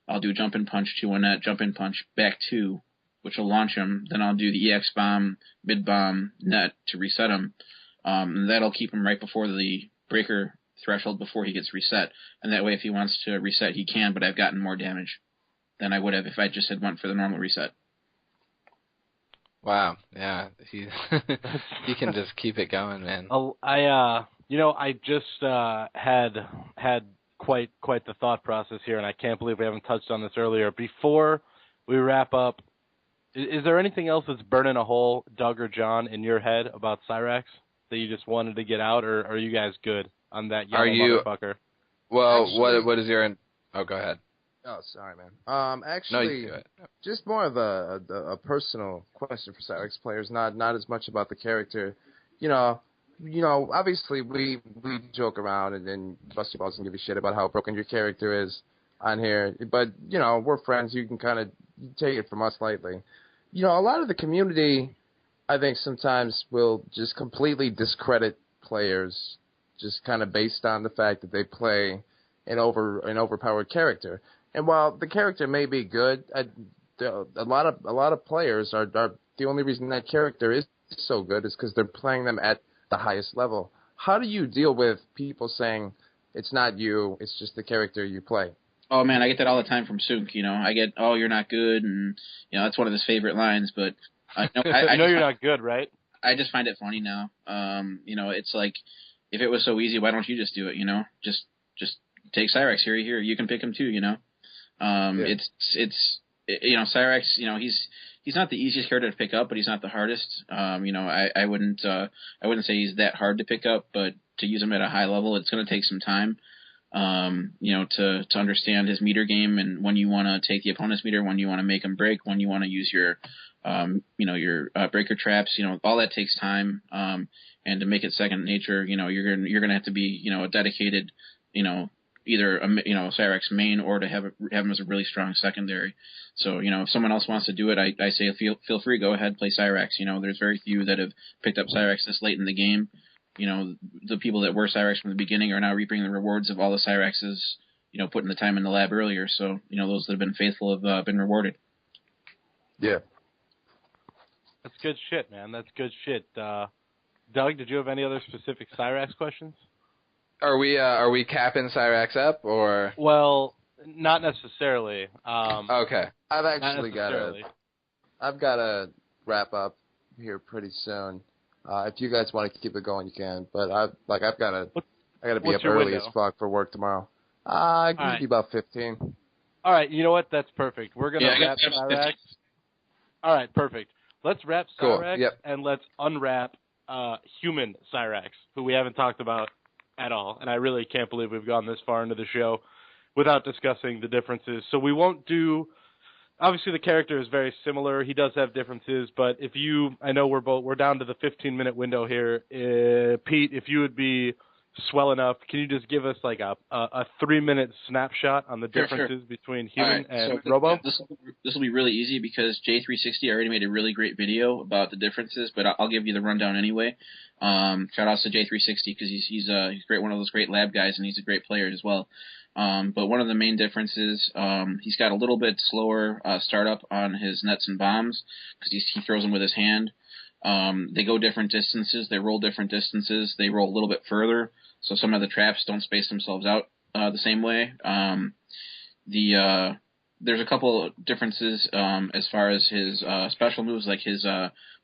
I'll do jump in punch 2-1 net, jump in punch back 2, which will launch him. Then I'll do the EX bomb, mid bomb, net to reset him. And that'll keep him right before the breaker threshold before he gets reset. And that way, if he wants to reset, he can, but I've gotten more damage than I would have if I just had went for the normal reset. Wow, yeah, he can just keep it going, man. I just had quite the thought process here, and I can't believe we haven't touched on this earlier. Before we wrap up, is there anything else that's burning a hole, Doug or John, in your head about Cyrax that you just wanted to get out, or are you guys good on that yellow motherfucker? Well, Actually, what is your... Oh, go ahead. Oh, sorry, man. Actually, no, you do it. just more of a personal question for Cyrax players, not as much about the character. Obviously we joke around and Busty Balls doesn't give a shit about how broken your character is on here, but we're friends. You can kind of take it from us lightly. A lot of the community, I think, sometimes will just completely discredit players just kind of based on the fact that they play an overpowered character. And while the character may be good, a lot of players are the only reason that character is so good is because they're playing them at the highest level. How do you deal with people saying it's not you, it's just the character you play? Oh man, I get that all the time from Sunk. I get, oh, you're not good, and that's one of his favorite lines. But I know you're not good, right? I just find it funny now. It's like, if it was so easy, why don't you just do it? Just take Cyrax here. You can pick him too. Cyrax. He's not the easiest character to pick up, but he's not the hardest. I wouldn't say he's that hard to pick up, but to use him at a high level, it's going to take some time. To understand his meter game and when you want to take the opponent's meter, when you want to make him break, when you want to use your breaker traps. All that takes time. And to make it second nature, you're gonna have to be, a dedicated, either Cyrax main or to have him as a really strong secondary. So if someone else wants to do it, I say feel free, go ahead, play Cyrax. There's very few that have picked up Cyrax this late in the game. The people that were Cyrax from the beginning are now reaping the rewards of all the Cyraxes, putting the time in the lab earlier. So those that have been faithful have been rewarded. Yeah, that's good shit, man. That's good shit. Doug, did you have any other specific Cyrax questions? Are we capping Cyrax up, or? Well, not necessarily. Okay. I've got to wrap up here pretty soon. If you guys want to keep it going, you can. But I got to be up early as fuck for work tomorrow. I can be about 15. All right. You know what? That's perfect. We're gonna wrap Cyrax. All right. Perfect. Let's wrap Cyrax, cool. Yep. And let's unwrap human Cyrax, who we haven't talked about at all. And I really can't believe we've gone this far into the show without discussing the differences. So we won't do. Obviously, the character is very similar. He does have differences, but I know we're down to the 15-minute window here. Pete, if you would be swell enough, can you just give us like a 3-minute snapshot on the differences between human and Robo? This will be really easy because J360 already made a really great video about the differences, but I'll give you the rundown anyway. Shout out to J360 because he's great, one of those great lab guys, and he's a great player as well. But one of the main differences, he's got a little bit slower startup on his nets and bombs because he throws them with his hand. They go different distances. They roll different distances. They roll a little bit further, so some of the traps don't space themselves out the same way. There's a couple differences as far as his special moves, like his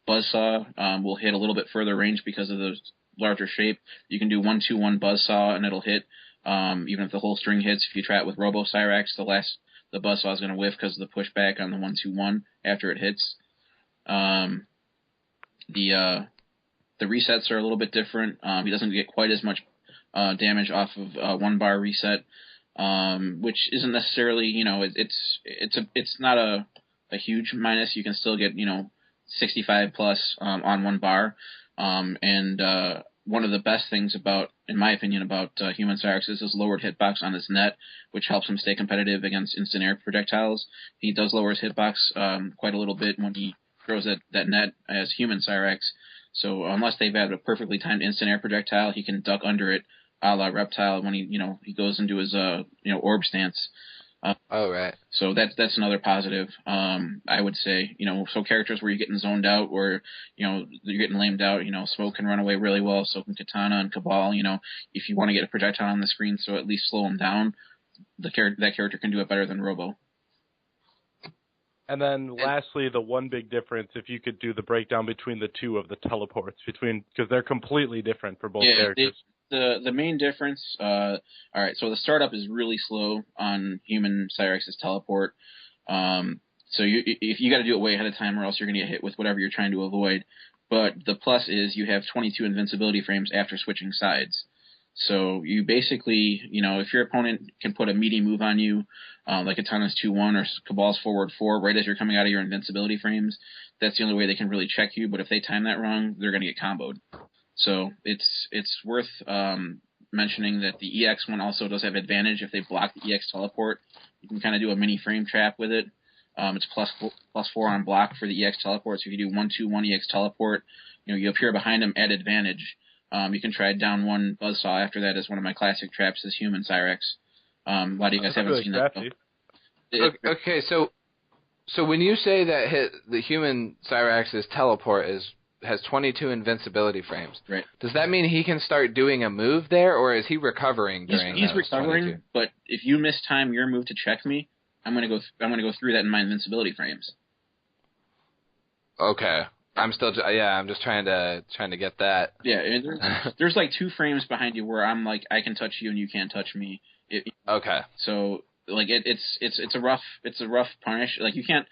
buzzsaw will hit a little bit further range because of the larger shape. You can do 1-2-1 buzzsaw and it'll hit. Even if the whole string hits, if you trap with Robo Cyrax, the buzzsaw is going to whiff because of the pushback on the 1-2-1 after it hits. the resets are a little bit different. He doesn't get quite as much damage off of 1 bar reset, which isn't necessarily, it's not a huge minus. You can still get 65 plus on 1 bar, and one of the best things in my opinion, about Human Cyrax is his lowered hitbox on his net, which helps him stay competitive against instant air projectiles. He does lower his hitbox quite a little bit when he throws that net as Human Cyrax. So unless they've had a perfectly timed instant air projectile, he can duck under it, a la Reptile, when he goes into his orb stance. Right. So that's another positive. I would say, so characters where you're getting zoned out, or you're getting lamed out, Smoke can run away really well. So can Katana and Cabal. If you want to get a projectile on the screen, so at least slow him down, that character can do it better than Robo. And then lastly, the one big difference, if you could do the breakdown between the two of the teleports, because they're completely different for both characters. The main difference, all right, so the startup is really slow on Human Cyrax's teleport. So if you got to do it way ahead of time, or else you're going to get hit with whatever you're trying to avoid. But the plus is you have 22 invincibility frames after switching sides. So you basically, if your opponent can put a meaty move on you, like Katana's 2-1 or Cabal's forward 4, right as you're coming out of your invincibility frames, that's the only way they can really check you. But if they time that wrong, they're going to get comboed. So it's worth mentioning that the EX one also does have advantage. If they block the EX teleport, you can kind of do a mini frame trap with it. It's plus 4 on block for the EX teleport. So if you do 1-2-1 EX teleport, you appear behind them at advantage. You can try down 1 Buzzsaw after that as one of my classic traps as Human Cyrax. A lot of you guys haven't seen that. Okay, so when you say that the Human Cyrax's teleport has 22 invincibility frames, right? Does that mean he can start doing a move there, or is he recovering during? He's recovering, 22? But if you mistime your move to check me, I'm gonna go through that in my invincibility frames. Okay. I'm just trying to get that. Yeah, there's like 2 frames behind you where I'm like, I can touch you and you can't touch me. Okay. So like it's a rough punish. Like you can't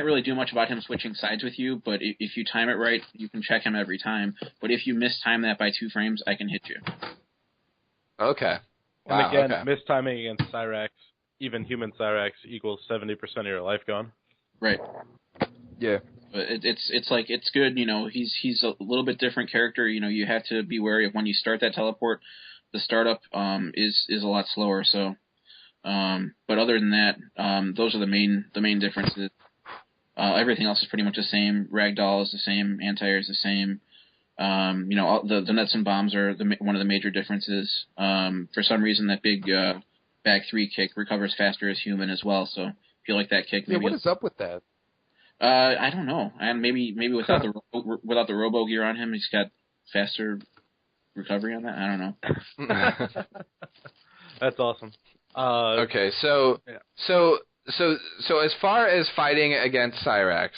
really do much about him switching sides with you, but if you time it right, you can check him every time. But if you mistime that by 2 frames, I can hit you. Okay. Wow, and again, mistiming against Cyrax, even Human Cyrax, equals 70% of your life gone. Right. Yeah. But it's good. He's a little bit different character. You have to be wary of when you start that teleport. The startup is a lot slower. So, but other than that, those are the main differences. Everything else is pretty much the same. Ragdoll is the same. Anti-air is the same. The nets and bombs are one of the major differences. For some reason, that big back 3 kick recovers faster as Human as well. So if you like that kick, maybe what is up with that? I don't know. And maybe without the Robo gear on him, he's got faster recovery on that. I don't know. That's awesome. Okay, so as far as fighting against Cyrax,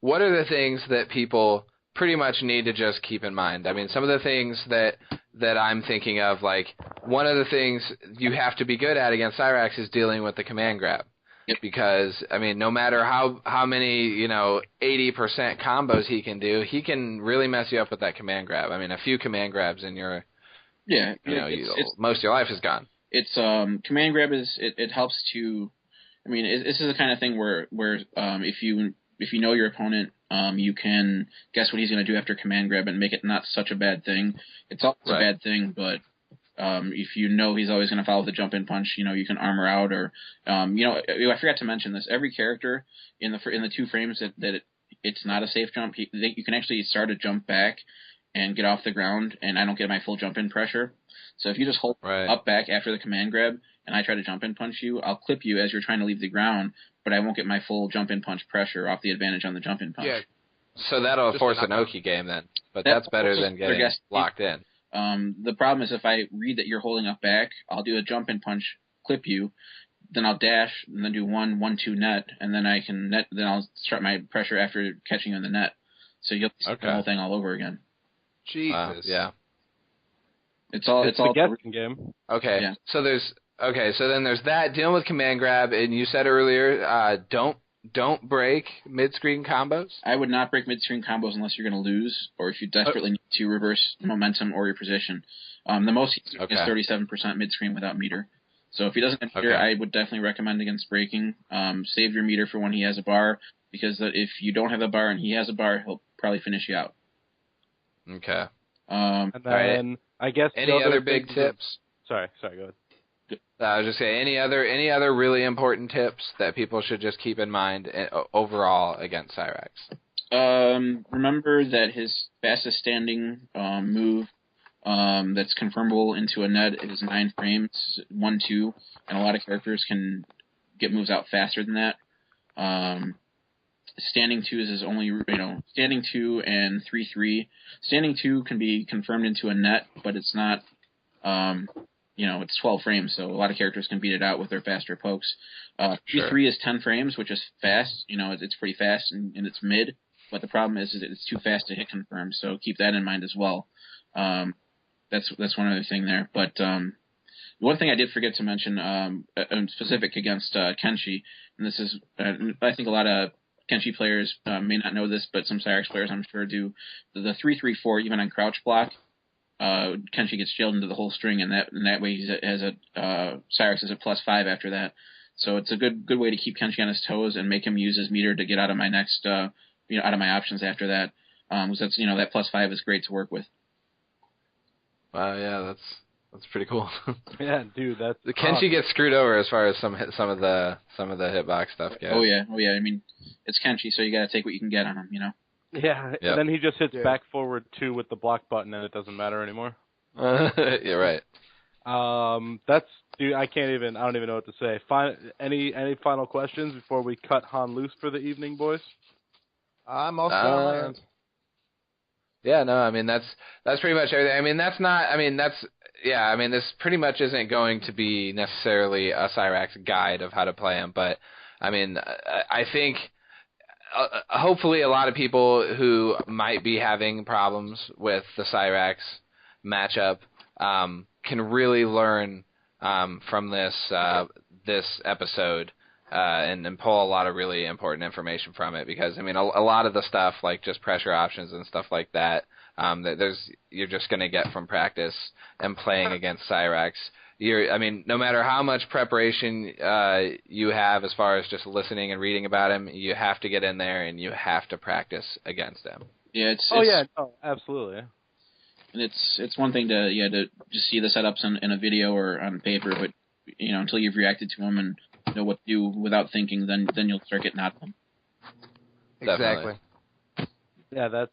what are the things that people pretty much need to just keep in mind? I mean, some of the things that I'm thinking of, like one of the things you have to be good at against Cyrax is dealing with the command grab. Yep. Because, I mean, no matter how many, 80% combos he can do, he can really mess you up with that command grab. I mean, a few command grabs in your, most of your life is gone. It's, command grab it helps to, I mean, this is the kind of thing where if you know your opponent, you can guess what he's going to do after command grab and make it not such a bad thing. It's always a bad thing, but if you know he's always going to follow the jump-in punch, you can armor out, or I forgot to mention this. Every character in the 2 frames that it's not a safe jump, you can actually start a jump back and get off the ground, and I don't get my full jump-in pressure. So if you just hold up back after the command grab, and I try to jump-in punch you, I'll clip you as you're trying to leave the ground, but I won't get my full jump-in punch pressure off the advantage on the jump-in punch. Yeah. So that'll force an Oki game then, but that's better than getting locked in. The problem is if I read that you're holding up back, I'll do a jump-in punch, clip you, then I'll dash, and then do 1-1-2 net, and then then I'll start my pressure after catching you in the net. So you'll see the whole thing all over again. Jesus. Yeah. It's all a guessing game. Okay. Yeah. So then there's that, dealing with command grab, and you said earlier, don't don't break mid-screen combos? I would not break mid-screen combos unless you're going to lose, or if you desperately need to reverse momentum or your position. The most is 37% mid-screen without meter. So if he doesn't have meter, I would definitely recommend against breaking. Save your meter for when he has a bar, because if you don't have a bar and he has a bar, he'll probably finish you out. Okay. And then I guess any other big tips? Sorry, go ahead. I was just saying, any other really important tips that people should just keep in mind overall against Cyrax? Remember that his fastest standing move that's confirmable into a net is 9 frames, 1-2, and a lot of characters can get moves out faster than that. Standing 2 is only, standing 2 and 3-3. Standing 2 can be confirmed into a net, but it's not, it's 12 frames, so a lot of characters can beat it out with their faster pokes. 3-3 is 10 frames, which is fast. It's pretty fast and it's mid, but the problem is it's too fast to hit confirm, so keep that in mind as well. That's one other thing there. But one thing I did forget to mention, specific against Kenshi, and this is, I think a lot of Kenshi players may not know this, but some Cyrax players I'm sure do. The 3-3-4, even on crouch block, Kenshi gets jailed into the whole string, and that way he has Cyrax has a +5 after that. So it's a good way to keep Kenshi on his toes and make him use his meter to get out of my next, out of my options after that. Because that's, that +5 is great to work with. Wow, yeah, that's pretty cool. Yeah, dude, that's Kenshi awesome. Gets screwed over as far as some of the hitbox stuff goes. Oh yeah. I mean, it's Kenshi, so you got to take what you can get on him, Yeah, and then he just hits back forward 2 with the block button, and it doesn't matter anymore. You're right. That's, dude. I don't even know what to say. Any final questions before we cut Han loose for the evening, boys? I'm all set on my end. Yeah, no, I mean that's pretty much everything. I mean this pretty much isn't going to be necessarily a Cyrax guide of how to play him, but I mean I think hopefully a lot of people who might be having problems with the Cyrax matchup can really learn from this episode and pull a lot of really important information from it, because I mean a lot of the stuff like just pressure options and stuff like that you're just going to get from practice and playing against Cyrax. No matter how much preparation you have as far as just listening and reading about him, you have to get in there and you have to practice against him. Yeah, absolutely. And it's one thing to just see the setups in a video or on paper, but until you've reacted to them and know what to do without thinking, then you'll start getting out of them. Exactly. Yeah, that's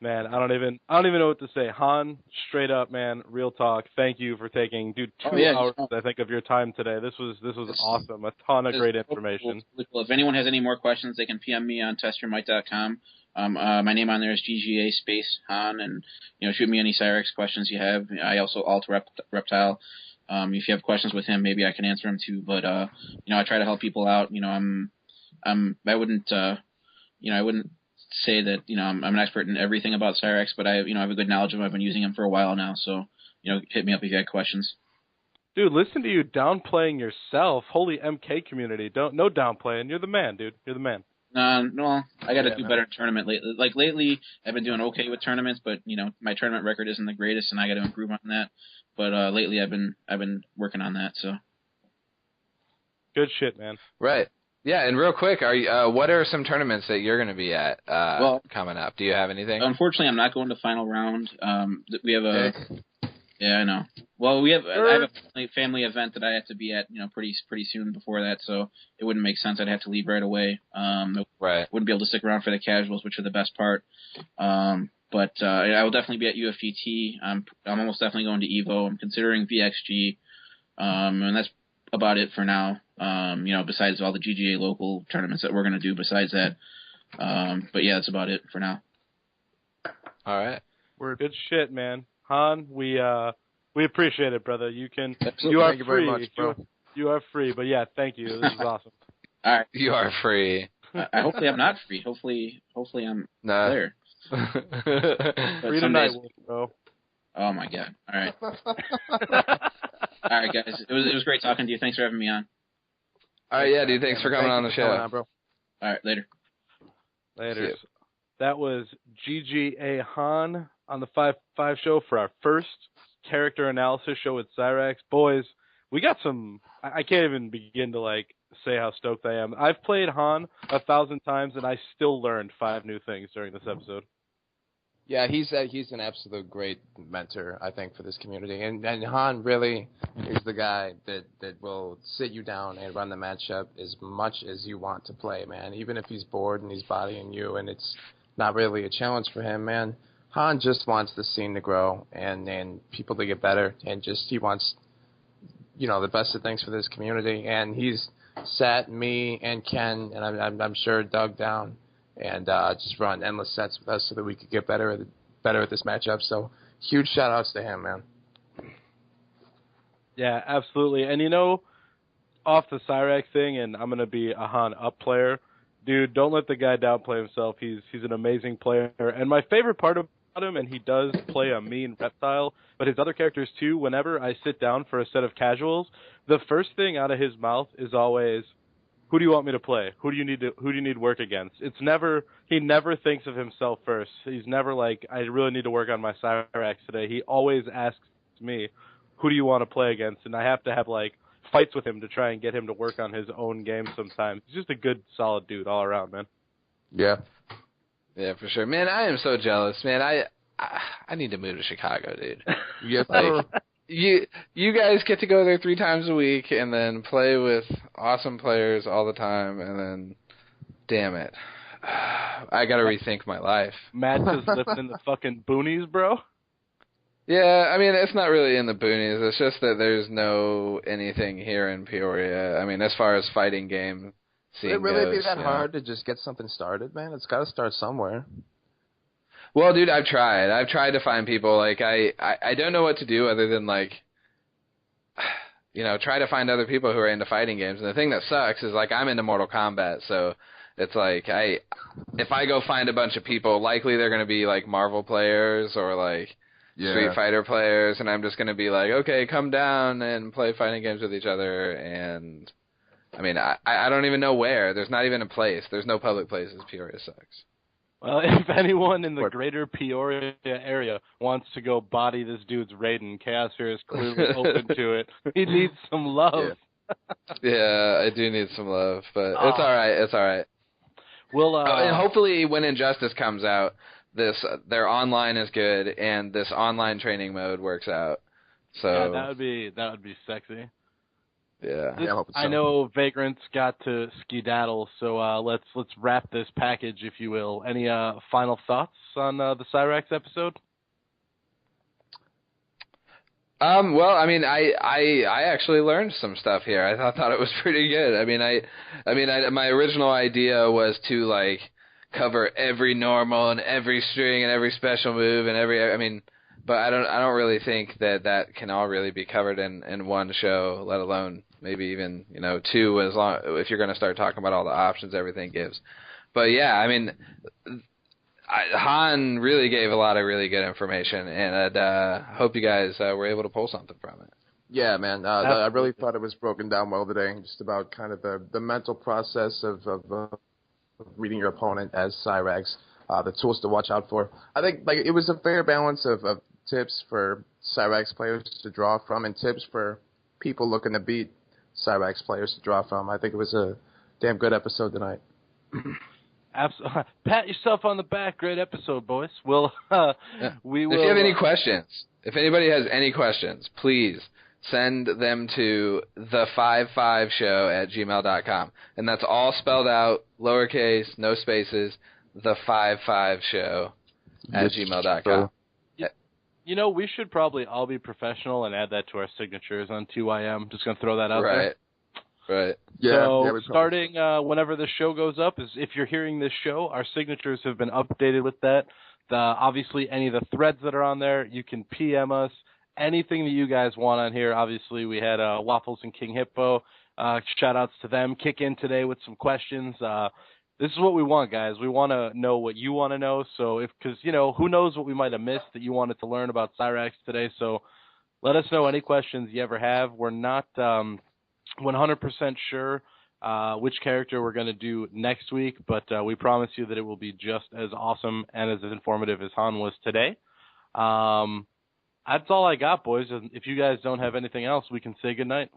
man. I don't even know what to say. Han, straight up, man. Real talk. Thank you for taking 2 hours, I think, of your time today. This was awesome. A ton of great information. Cool. If anyone has any more questions, they can PM me on testyourmight.com. My name on there is GGA space Han, and shoot me any Cyrax questions you have. I also alt Reptile. If you have questions with him, maybe I can answer them too. But I try to help people out. I wouldn't say that I'm an expert in everything about Cyrax, but I have a good knowledge of him. I've been using him for a while now, so hit me up if you have questions. Dude, listen to you downplaying yourself. Holy MK community, no downplaying. You're the man, dude. You're the man. No, I got to do better in tournament lately. Like lately, I've been doing okay with tournaments, but my tournament record isn't the greatest, and I got to improve on that. But lately, I've been working on that. So good shit, man. Right. Yeah, and real quick, what are some tournaments that you're going to be at coming up? Do you have anything? Unfortunately, I'm not going to final round. We have a yeah, I know. Well, I have a family event that I have to be at, pretty soon before that, so it wouldn't make sense. I'd have to leave right away. Right. Wouldn't be able to stick around for the casuals, which are the best part. But I will definitely be at UFGT. I'm almost definitely going to EVO. I'm considering VXG, and that's about it for now. Besides all the GGA local tournaments that we're going to do besides that. But yeah, that's about it for now. All right. We're good shit, man. Han, we appreciate it, brother. You are thank free. You very much, bro. You are free, but yeah, thank you. This is awesome. All right. You are free. Hopefully I'm not free. Hopefully I'm there. Free tonight, bro. Oh my god. All right. All right, guys. It was great talking to you. Thanks for having me on. All right, yeah, dude. Thanks for coming on the show. Bro. All right, later. Later. That was GGA Han on the 5-5 show for our first character analysis show with Cyrax. Boys, we got some. I can't even begin to say how stoked I am. I've played Han 1,000 times and I still learned 5 new things during this episode. Yeah, he's an absolute great mentor, I think, for this community. And Han really is the guy that will sit you down and run the matchup as much as you want to play, man. Even if he's bored and he's bodying you and it's not really a challenge for him, man. Han just wants the scene to grow and people to get better. And he wants, the best of things for this community. And he's sat me and Ken, and I'm sure Doug down, and just run endless sets with us so that we could get better at this matchup. So huge shout-outs to him, man. Yeah, absolutely. And off the Cyrax thing, and I'm going to be a Han up player, dude, don't let the guy downplay himself. He's an amazing player. And my favorite part about him, and he does play a mean reptile, but his other characters too, whenever I sit down for a set of casuals, the first thing out of his mouth is always, who do you want me to play? Who do you need work against? He never thinks of himself first. He's never like, I really need to work on my Cyrax today. He always asks me, who do you want to play against? And I have to have fights with him to try and get him to work on his own game sometimes. He's just a good, solid dude all around, man. Yeah. Yeah, for sure. Man, I am so jealous, man. I need to move to Chicago, dude. Yes, You guys get to go there 3 times a week and then play with awesome players all the time, and then, damn it, I got to rethink my life. Matt's just living in the fucking boonies, bro. Yeah, I mean, it's not really in the boonies. It's just that there's no anything here in Peoria. I mean, as far as fighting game scene goes. Would it really be that hard to just get something started, man? It's got to start somewhere. Well, dude, I've tried. I've tried to find people. I don't know what to do other than, try to find other people who are into fighting games. And the thing that sucks is, I'm into Mortal Kombat, so it's if I go find a bunch of people, likely they're going to be, Marvel players or, Street Fighter players, and I'm just going to be okay, come down and play fighting games with each other. And, I mean, I don't even know where. There's not even a place. There's no public places. Peoria sucks. Well, if anyone in the greater Peoria area wants to go body this dude's Raiden, Chaosphere is clearly open to it. He needs some love. Yeah, I do need some love, but it's all right. It's all right. Well, and hopefully, when Injustice comes out, their online is good, and this online training mode works out. So yeah, that would be sexy. Yeah, I know Vagrant's got to skedaddle, so let's wrap this package, if you will. Any final thoughts on the Cyrax episode? Well, I mean, I actually learned some stuff here. I thought it was pretty good. I mean, my original idea was to cover every normal and every string and every special move and but I don't really think that can all really be covered in one show, let alone maybe even 2 if you're going to start talking about all the options everything gives. But yeah, I mean, Han really gave a lot of really good information, and I hope you guys were able to pull something from it. Yeah, man. I really thought it was broken down well today, just about kind of the mental process of reading your opponent as Cyrax, the tools to watch out for. I think it was a fair balance of tips for Cyrax players to draw from and tips for people looking to beat Cyrax players to draw from. I think it was a damn good episode tonight. Absolutely. Pat yourself on the back. Great episode, boys. We'll we will. If you have any questions, if anybody has any questions, please send them to the55show@gmail.com. And that's all spelled out, lowercase, no spaces, the55show@gmail.com. We should probably all be professional and add that to our signatures on 2IM. Just going to throw that out there. Right. Yeah. So starting whenever the show goes up, if you're hearing this show, our signatures have been updated with that. Obviously, any of the threads that are on there, you can PM us. Anything that you guys want on here. Obviously, we had Waffles and King Hippo. Shout-outs to them. Kick in today with some questions. This is what we want, guys. We want to know what you want to know. So because, who knows what we might have missed that you wanted to learn about Cyrax today. So let us know any questions you ever have. We're not 100% sure which character we're going to do next week, but we promise you that it will be just as awesome and as informative as Han was today. That's all I got, boys. If you guys don't have anything else, we can say goodnight.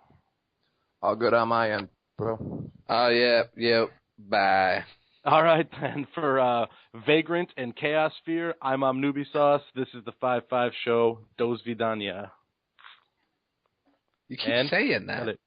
All good on my end, bro. Oh, yeah. Bye. All right, then. For Vagrant and Chaosphere, I'm ImNewbieSauce. This is the 5-5 show. Dos Vidania. You keep saying that.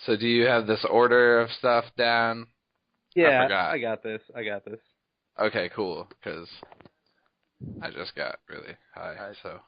So do you have this order of stuff down? Yeah, I forgot. I got this. Okay, cool, because I just got really high, so...